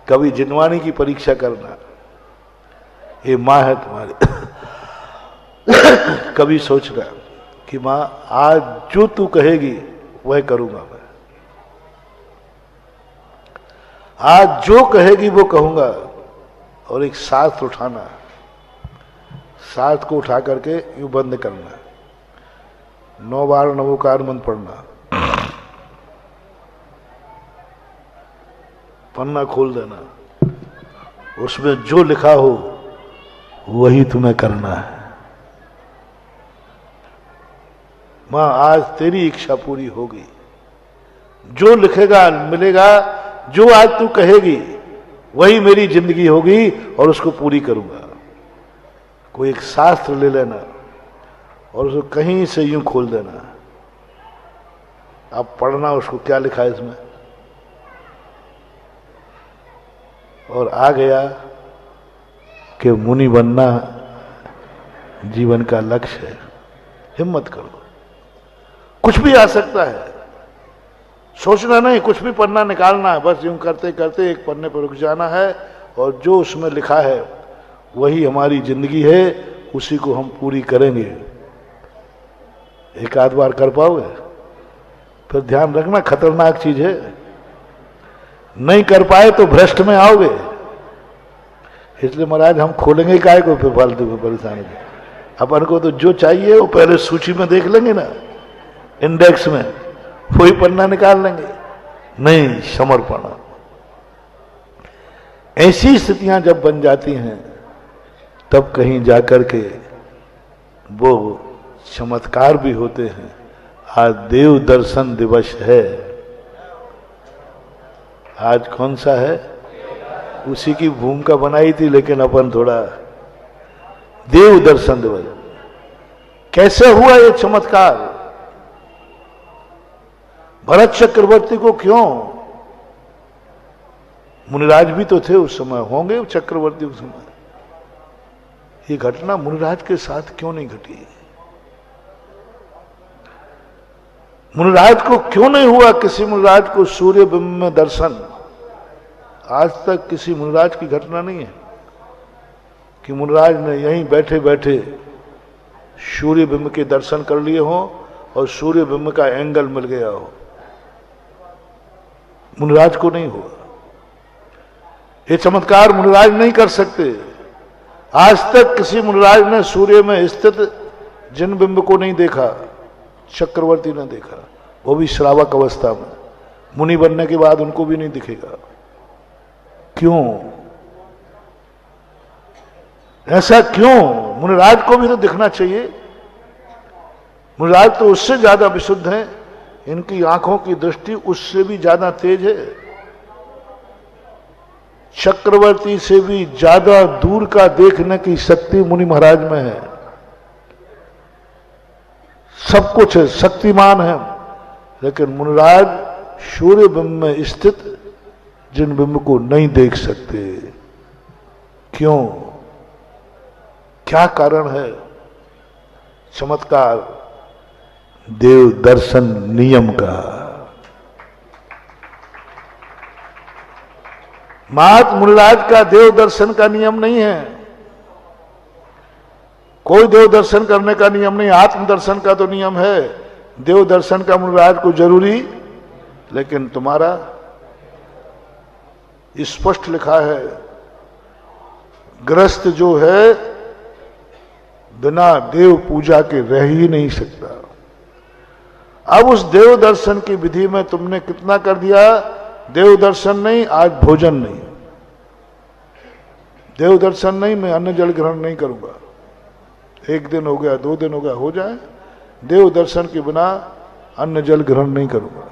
कभी जिनवानी की परीक्षा करना, ये माँ है तुम्हारी। कभी सोचना कि माँ आज जो तू कहेगी वह करूंगा मैं, आज जो कहेगी वो कहूंगा। और एक साथ उठाना, साथ को उठा करके यूं बंद करना, 9 बार नमोकार मंत्र पढ़ना, पन्ना खोल देना, उसमें जो लिखा हो वही तुम्हें करना है। मां आज तेरी इच्छा पूरी होगी, जो लिखेगा मिलेगा, जो आज तू कहेगी वही मेरी जिंदगी होगी और उसको पूरी करूंगा। कोई एक शास्त्र ले लेना और उसको कहीं से यूं खोल देना, अब पढ़ना उसको क्या लिखा है इसमें, और आ गया कि मुनि बनना जीवन का लक्ष्य है। हिम्मत करो, कुछ भी आ सकता है, सोचना नहीं, कुछ भी पन्ना निकालना है, बस यूं करते करते एक पन्ने पर रुक जाना है और जो उसमें लिखा है वही हमारी जिंदगी है, उसी को हम पूरी करेंगे। एक आध बार कर पाओगे, फिर ध्यान रखना खतरनाक चीज है, नहीं कर पाए तो भ्रष्ट में आओगे। इसलिए महाराज हम खोलेंगे काय को फिर फालतू को परेशानी। अपन को तो जो चाहिए वो पहले सूची में देख लेंगे ना, इंडेक्स में, वही पन्ना निकाल लेंगे। नहीं, समर्पण। ऐसी स्थितियां जब बन जाती हैं तब कहीं जाकर के वो चमत्कार भी होते हैं। आज देव दर्शन दिवस है। आज कौन सा है? उसी की भूमिका बनाई थी, लेकिन अपन थोड़ा देव दर्शन दिवस। कैसे हुआ ये चमत्कार? भरत चक्रवर्ती को क्यों, मुनिराज भी तो थे उस समय, होंगे चक्रवर्ती उस समय, ये घटना मुनिराज के साथ क्यों नहीं घटी? मुनिराज को क्यों नहीं हुआ, किसी मुनिराज को सूर्य बिंब में दर्शन? आज तक किसी मुनिराज की घटना नहीं है कि मुनिराज ने यहीं बैठे बैठे सूर्य बिंब के दर्शन कर लिए हों और सूर्य बिंब का एंगल मिल गया हो। मुनिराज को नहीं हुआ। ये चमत्कार मुनिराज नहीं कर सकते। आज तक किसी मुनिराज ने सूर्य में स्थित जिन बिंब को नहीं देखा, चक्रवर्ती ने देखा, वो भी श्रावक अवस्था में। मुनि बनने के बाद उनको भी नहीं दिखेगा। क्यों ऐसा? क्यों? मुनिराज को भी तो दिखना चाहिए। मुनिराज तो उससे ज्यादा विशुद्ध हैं, इनकी आंखों की दृष्टि उससे भी ज्यादा तेज है। चक्रवर्ती से भी ज्यादा दूर का देखने की शक्ति मुनि महाराज में है। सब कुछ है, शक्तिमान है, लेकिन मुनिराज सूर्य बिंब में स्थित जिन बिंब को नहीं देख सकते। क्यों? क्या कारण है? चमत्कार देव दर्शन नियम का। मात मुनिराज का देव दर्शन का नियम नहीं है। कोई देव दर्शन करने का नियम नहीं, आत्म दर्शन का तो नियम है। देव दर्शन का मुनिराज को जरूरी, लेकिन तुम्हारा स्पष्ट लिखा है, गृहस्थ जो है बिना देव पूजा के रह ही नहीं सकता। अब उस देव दर्शन की विधि में तुमने कितना कर दिया? देव दर्शन नहीं, आज भोजन नहीं। देव दर्शन नहीं, मैं अन्न जल ग्रहण नहीं करूंगा, 1 दिन हो गया, 2 दिन हो गया, हो जाए। देव दर्शन के बिना अन्न जल ग्रहण नहीं करूंगा।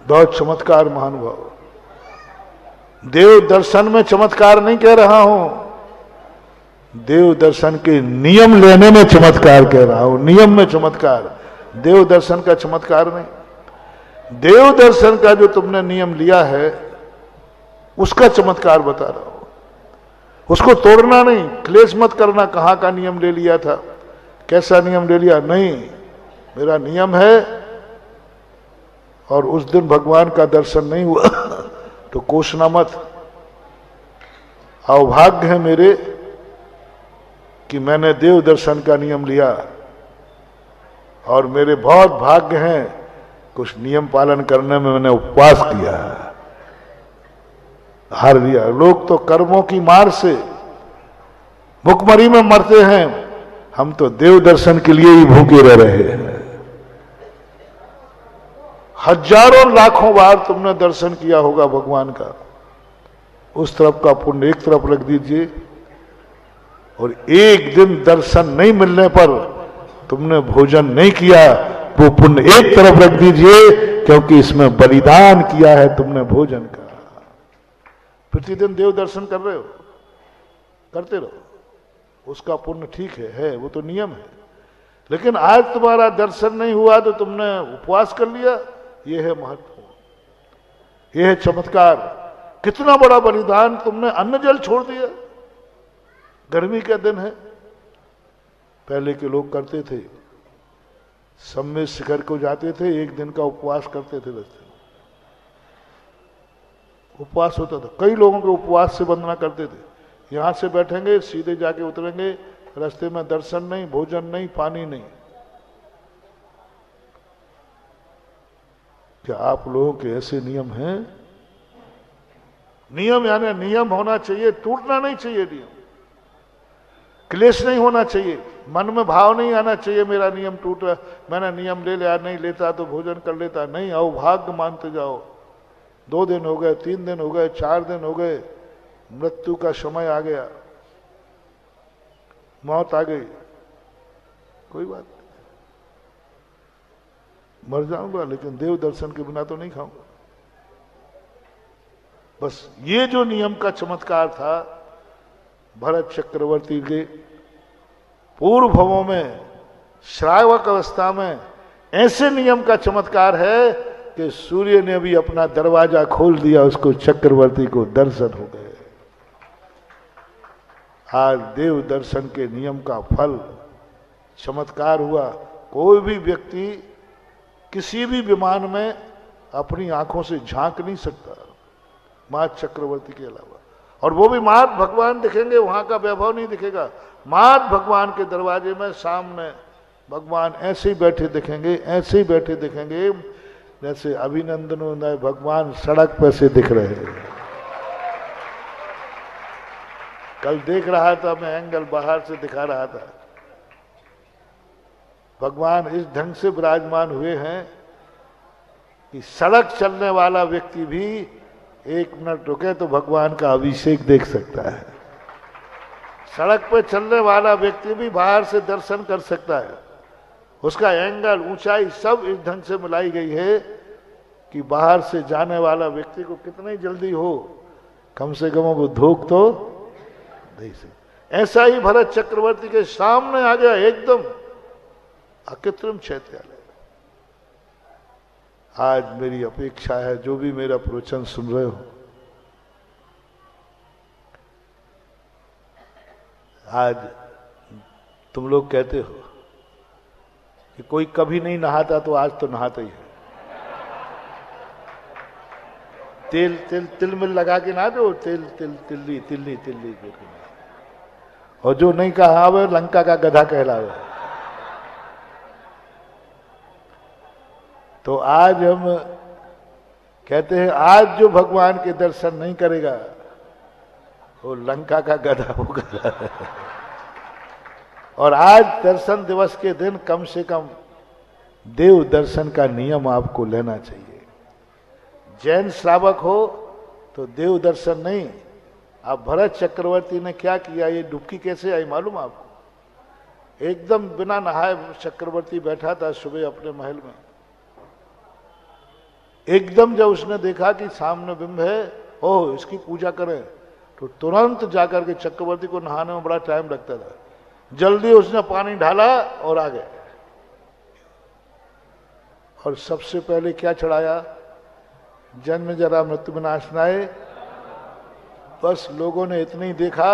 बहुत चमत्कार महानुभाव। देव दर्शन में चमत्कार नहीं कह रहा हूं, देव दर्शन के नियम लेने में चमत्कार कह रहा हूं। नियम में चमत्कार, देव दर्शन का चमत्कार नहीं। देव दर्शन का जो तुमने नियम लिया है उसका चमत्कार बता रहा हूं। उसको तोड़ना नहीं, क्लेश मत करना, कहां का नियम ले लिया था, कैसा नियम ले लिया। नहीं, मेरा नियम है। और उस दिन भगवान का दर्शन नहीं हुआ तो कोसना मत। अभाग्य है मेरे कि मैंने देव दर्शन का नियम लिया, और मेरे बहुत भाग्य हैं कुछ नियम पालन करने में मैंने उपवास किया, हार दिया। लोग तो कर्मों की मार से भुखमरी में मरते हैं, हम तो देव दर्शन के लिए ही भूखे रह रहे हैं। हजारों लाखों बार तुमने दर्शन किया होगा भगवान का, उस तरफ का पुण्य एक तरफ रख दीजिए, और एक दिन दर्शन नहीं मिलने पर तुमने भोजन नहीं किया, वो पुण्य एक तरफ रख दीजिए, क्योंकि इसमें बलिदान किया है तुमने भोजन का। प्रतिदिन देव दर्शन कर रहे हो, करते रहो, उसका पुण्य ठीक है, वो तो नियम है। लेकिन आज तुम्हारा दर्शन नहीं हुआ तो तुमने उपवास कर लिया, ये है महत्वपूर्ण, ये है चमत्कार। कितना बड़ा बलिदान, तुमने अन्न जल छोड़ दिया। गर्मी का दिन है, पहले के लोग करते थे, सम्मेद शिखर को जाते थे, 1 दिन का उपवास करते थे। रास्ते में उपवास होता था, कई लोगों के उपवास से वंदना करते थे। यहां से बैठेंगे, सीधे जाके उतरेंगे, रास्ते में दर्शन नहीं, भोजन नहीं, पानी नहीं। क्या आप लोगों के ऐसे नियम हैं? नियम यानी नियम होना चाहिए, टूटना नहीं चाहिए नियम। क्लेश नहीं होना चाहिए, मन में भाव नहीं आना चाहिए मेरा नियम टूट रहा, मैंने नियम ले लिया, नहीं लेता तो भोजन कर लेता। नहीं, अभाग्य मानते जाओ। 2 दिन हो गए, 3 दिन हो गए, 4 दिन हो गए, मृत्यु का समय आ गया, मौत आ गई, कोई बात नहीं, मर जाऊंगा लेकिन देव दर्शन के बिना तो नहीं खाऊंगा। बस ये जो नियम का चमत्कार था भरत चक्रवर्ती के पूर्व भवों में, श्रावक अवस्था में, ऐसे नियम का चमत्कार है कि सूर्य ने भी अपना दरवाजा खोल दिया, उसको चक्रवर्ती को दर्शन हो गए। आज देव दर्शन के नियम का फल चमत्कार हुआ। कोई भी व्यक्ति किसी भी विमान में अपनी आंखों से झांक नहीं सकता मां चक्रवर्ती के अलावा, और वो भी मात भगवान दिखेंगे, वहां का वैभव नहीं दिखेगा। मात भगवान के दरवाजे में सामने भगवान ऐसे ही बैठे दिखेंगे, ऐसे ही बैठे दिखेंगे जैसे अभिनंदनों ने भगवान सड़क पर से दिख रहे हैं। कल देख रहा था मैं, एंगल बाहर से दिखा रहा था, भगवान इस ढंग से विराजमान हुए हैं कि सड़क चलने वाला व्यक्ति भी 1 मिनट रुके तो भगवान का अभिषेक देख सकता है। सड़क पर चलने वाला व्यक्ति भी बाहर से दर्शन कर सकता है। उसका एंगल, ऊंचाई सब इस ढंग से मिलाई गई है कि बाहर से जाने वाला व्यक्ति को कितनी जल्दी हो, कम से कम वो धोख तो दे सके। ऐसा ही भरत चक्रवर्ती के सामने आ गया एकदम अकृत्रिम चैत्यालय। आज मेरी अपेक्षा है, जो भी मेरा प्रवचन सुन रहे हो, आज तुम लोग कहते हो कि कोई कभी नहीं नहाता, तो आज तो नहाता ही है। तेल तिल तिल मिल लगा के ना दो, तिल तिल तिल्ली तिल्ली तिल्ली, और जो नहीं कहा वो लंका का गधा कहलावे। तो आज हम कहते हैं, आज जो भगवान के दर्शन नहीं करेगा वो लंका का गधा होगा। और आज दर्शन दिवस के दिन कम से कम देव दर्शन का नियम आपको लेना चाहिए। जैन श्रावक हो तो देव दर्शन नहीं। अब भरत चक्रवर्ती ने क्या किया, ये डुबकी कैसे आई मालूम आपको? एकदम बिना नहाए चक्रवर्ती बैठा था सुबह अपने महल में। एकदम जब उसने देखा कि सामने बिंब है, ओह इसकी पूजा करें, तो तुरंत जाकर के चक्रवर्ती को नहाने में बड़ा टाइम लगता था, जल्दी उसने पानी ढाला और आ गए। और सबसे पहले क्या चढ़ाया? जन्म जरा मृत्यु विनाशनाय। बस लोगों ने इतना ही देखा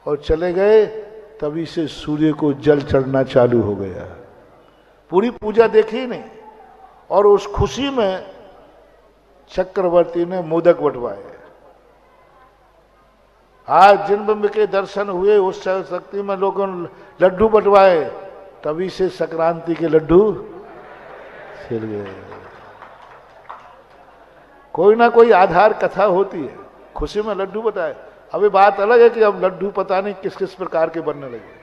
और चले गए, तभी से सूर्य को जल चढ़ना चालू हो गया। पूरी पूजा देखी ही नहीं। और उस खुशी में चक्रवर्ती ने मोदक बंटवाए। आज जिन बिंब के दर्शन हुए उस शक्ति में लोगों ने लड्डू बंटवाए, तभी से संक्रांति के लड्डू छिल गए। कोई ना कोई आधार कथा होती है, खुशी में लड्डू बताए। अभी बात अलग है कि अब लड्डू पता नहीं किस किस प्रकार के बनने लगे।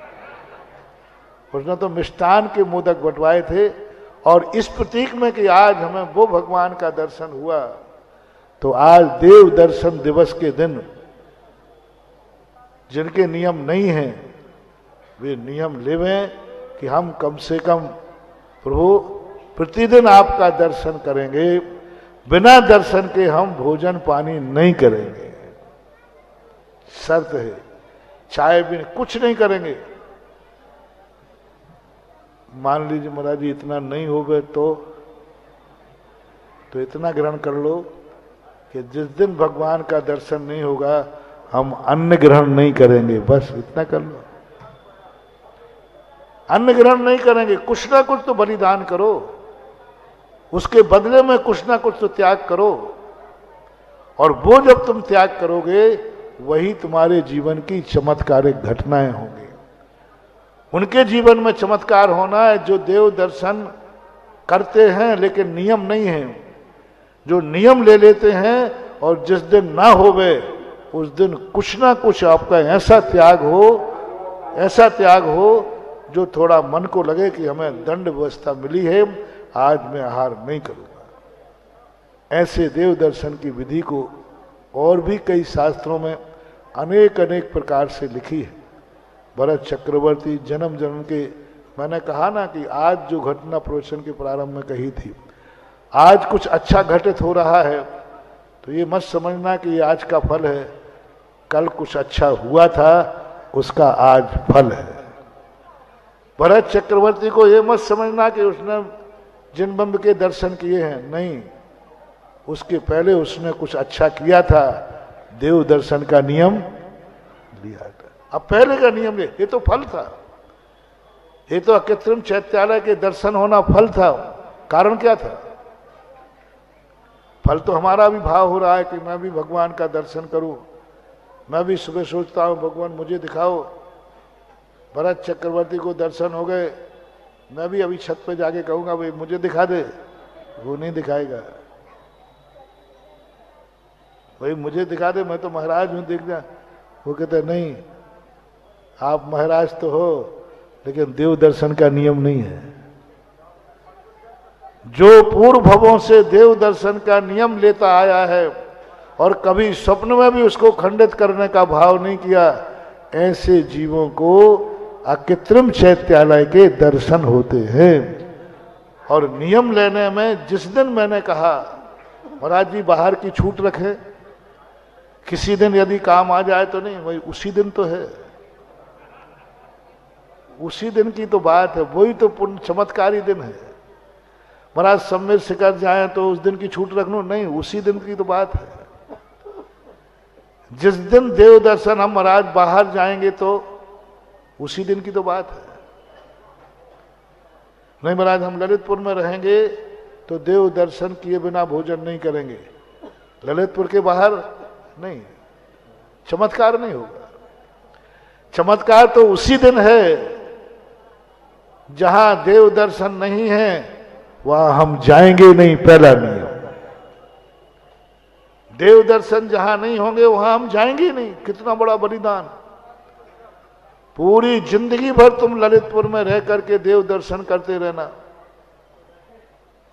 उसने तो मिष्टान के मोदक बंटवाए थे, और इस प्रतीक में कि आज हमें वो भगवान का दर्शन हुआ। तो आज देव दर्शन दिवस के दिन जिनके नियम नहीं हैं, वे नियम लेवें कि हम कम से कम प्रभु प्रतिदिन आपका दर्शन करेंगे, बिना दर्शन के हम भोजन पानी नहीं करेंगे। शर्त है, चाय भी कुछ नहीं करेंगे। मान लीजिए महाराज जी इतना नहीं होवे तो इतना ग्रहण कर लो कि जिस दिन भगवान का दर्शन नहीं होगा हम अन्न ग्रहण नहीं करेंगे, बस इतना कर लो। अन्न ग्रहण नहीं करेंगे, कुछ ना कुछ तो बलिदान करो, उसके बदले में कुछ ना कुछ तो त्याग करो। और वो जब तुम त्याग करोगे वही तुम्हारे जीवन की चमत्कारिक घटनाएं होंगी। उनके जीवन में चमत्कार होना है जो देव दर्शन करते हैं लेकिन नियम नहीं है, जो नियम ले लेते हैं और जिस दिन ना होवे उस दिन कुछ ना कुछ आपका ऐसा त्याग हो जो थोड़ा मन को लगे कि हमें दंड व्यवस्था मिली है, आज मैं आहार नहीं करूंगा। ऐसे देव दर्शन की विधि को और भी कई शास्त्रों में अनेक प्रकार से लिखी है। भरत चक्रवर्ती जन्म जन्म के, मैंने कहा ना कि आज जो घटना प्रवचन के प्रारंभ में कही थी, आज कुछ अच्छा घटित हो रहा है तो ये मत समझना कि ये आज का फल है, कल कुछ अच्छा हुआ था उसका आज फल है। भरत चक्रवर्ती को ये मत समझना कि उसने जिन बिंब के दर्शन किए हैं, नहीं, उसके पहले उसने कुछ अच्छा किया था, देव दर्शन का नियम लिया था। अब पहले का नियम ये तो फल था, ये तो अकृत्रिम चैत्यालय के दर्शन होना फल था। कारण क्या था? फल तो हमारा भी भाव हो रहा है कि मैं भी भगवान का दर्शन करूं। मैं भी सुबह सोचता हूं भगवान मुझे दिखाओ। भरत चक्रवर्ती को दर्शन हो गए, मैं भी अभी छत पे जाके कहूंगा भाई मुझे दिखा दे, वो नहीं दिखाएगा। भाई मुझे दिखा दे, मैं तो महाराज हूं, देख जा। वो कहते नहीं, आप महाराज तो हो लेकिन देव दर्शन का नियम नहीं है। जो पूर्व भवों से देव दर्शन का नियम लेता आया है और कभी स्वप्न में भी उसको खंडित करने का भाव नहीं किया, ऐसे जीवों को अकृत्रिम चैत्यालय के दर्शन होते हैं। और नियम लेने में जिस दिन मैंने कहा महाराज जी बाहर की छूट रखें, किसी दिन यदि काम आ जाए तो नहीं, वही उसी दिन तो है, उसी दिन की तो बात है, वही तो पुण्य चमत्कारी दिन है। महाराज सम्मेद शिखर जाए तो उस दिन की छूट रख लो, नहीं, उसी दिन की तो बात है। जिस दिन देव दर्शन हम महाराज बाहर जाएंगे तो उसी दिन की तो बात है। नहीं महाराज हम ललितपुर में रहेंगे तो देव दर्शन किए बिना भोजन नहीं करेंगे, ललितपुर के बाहर नहीं, चमत्कार नहीं होगा। चमत्कार तो उसी दिन है जहां देव दर्शन नहीं है, वहां हम जाएंगे नहीं, पहला नियम। देव दर्शन जहां नहीं होंगे वहां हम जाएंगे नहीं। कितना बड़ा बलिदान। पूरी जिंदगी भर तुम ललितपुर में रह करके देव दर्शन करते रहना,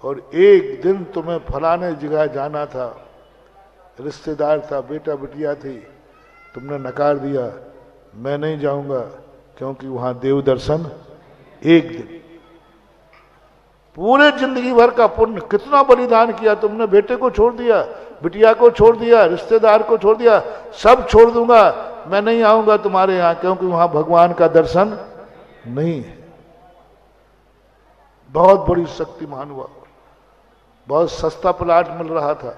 और एक दिन तुम्हें फलाने जगह जाना था, रिश्तेदार था, बेटा बिटिया थी, तुमने नकार दिया, मैं नहीं जाऊंगा, क्योंकि वहां देव दर्शन एक दिन। पूरे जिंदगी भर का पुण्य, कितना बलिदान किया तुमने, बेटे को छोड़ दिया, बिटिया को छोड़ दिया, रिश्तेदार को छोड़ दिया, सब छोड़ दूंगा, मैं नहीं आऊंगा तुम्हारे यहां, क्योंकि वहां भगवान का दर्शन नहीं है। बहुत बड़ी शक्तिमान हुआ, बहुत सस्ता प्लाट मिल रहा था,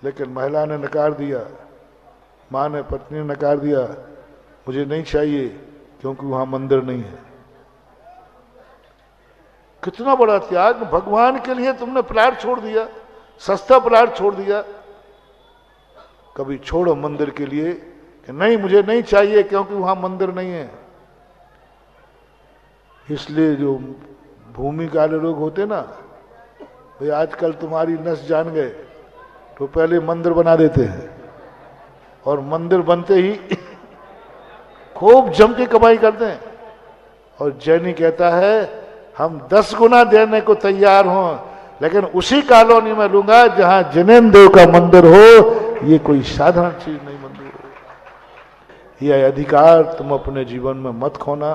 लेकिन महिला ने नकार दिया, मां ने, पत्नी ने नकार दिया, मुझे नहीं चाहिए क्योंकि वहां मंदिर नहीं है। कितना बड़ा त्याग, भगवान के लिए तुमने प्लाट छोड़ दिया, सस्ता प्लाट छोड़ दिया। कभी छोड़ो मंदिर के लिए कि नहीं मुझे नहीं चाहिए क्योंकि वहां मंदिर नहीं है। इसलिए जो भूमि काले लोग होते ना, भाई आजकल तुम्हारी नस जान गए तो पहले मंदिर बना देते हैं, और मंदिर बनते ही खूब जम के कमाई करते हैं। और जैनी कहता है हम 10 गुना देने को तैयार हों, लेकिन उसी कॉलोनी में लूंगा जहां जिनेन्द्र देव का मंदिर हो। ये कोई साधारण चीज नहीं, मंदिर हो। यह अधिकार तुम अपने जीवन में मत खोना,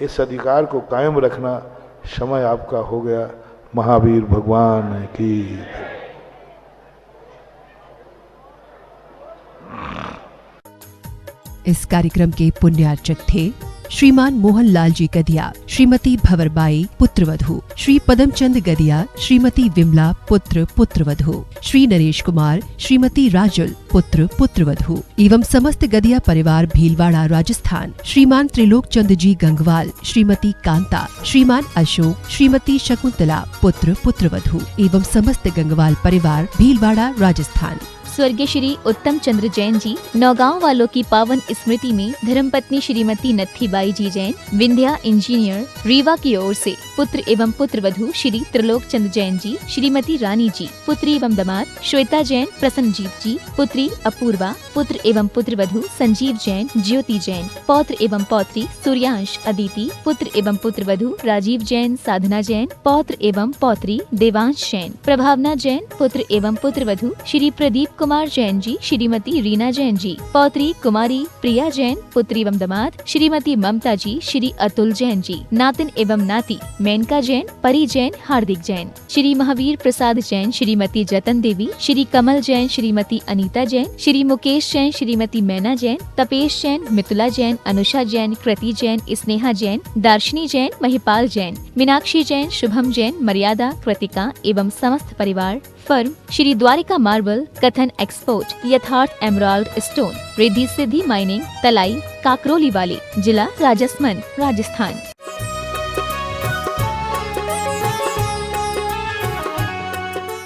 इस अधिकार को कायम रखना। समय आपका हो गया। महावीर भगवान की। इस कार्यक्रम के पुण्यार्चक थे श्रीमान मोहनलाल जी गदिया, श्रीमती भंवरबाई पुत्रवधू, श्री पदमचंद गदिया, श्रीमती विमला पुत्र पुत्रवधू, श्री नरेश कुमार, श्रीमती राजुल पुत्र पुत्रवधू एवं समस्त गदिया परिवार भीलवाड़ा राजस्थान, श्रीमान त्रिलोक चंद जी गंगवाल, श्रीमती कांता, श्रीमान अशोक, श्रीमती शकुंतला पुत्र पुत्रवधू एवं समस्त गंगवाल परिवार भीलवाड़ा राजस्थान। स्वर्गीय श्री उत्तम चंद्र जैन जी नौगांव वालों की पावन स्मृति में धर्मपत्नी श्रीमती नत्थीबाई जी जैन, विंध्या इंजीनियर, रीवा की ओर से पुत्र एवं पुत्रवधू श्री त्रिलोक चंद जैन जी, श्रीमती रानी जी, पुत्री एवं दामाद श्वेता जैन, प्रसन्नजीत जी, पुत्री अपूर्वा, पुत्र एवं पुत्रवधू संजीव जैन, ज्योति जैन, पौत्र एवं पौत्री सूर्यांश अदिति, पुत्र एवं पुत्रवधू राजीव जैन, साधना जैन, पौत्र एवं पौत्री देवांश जैन, प्रभावना जैन, पुत्र एवं पुत्रवधू श्री प्रदीप कुमार जैन जी, श्रीमती रीना जैन जी, पौत्री कुमारी प्रिया जैन, पुत्री एवं दामाद श्रीमती ममता जी, श्री अतुल जैन जी, नातिन एवं नाती मेनका जैन, परी जैन, हार्दिक जैन, श्री महावीर प्रसाद जैन, श्रीमती जतन देवी, श्री कमल जैन, श्रीमती अनीता जैन, श्री मुकेश जैन, श्रीमती मैना जैन, तपेश जैन, मितुला जैन, अनुषा जैन, कृति जैन, स्नेहा जैन, दार्शनी जैन, महिपाल जैन, मीनाक्षी जैन, शुभम जैन, मर्यादा, कृतिका एवं समस्त परिवार। फर्म श्री द्वारिका मार्बल, कथन एक्सपोर्ट, यथार्थ emerald stone, Riddhi Siddhi mining, तलाई, काकरोली वाली, जिला राजसमंद, राजस्थान।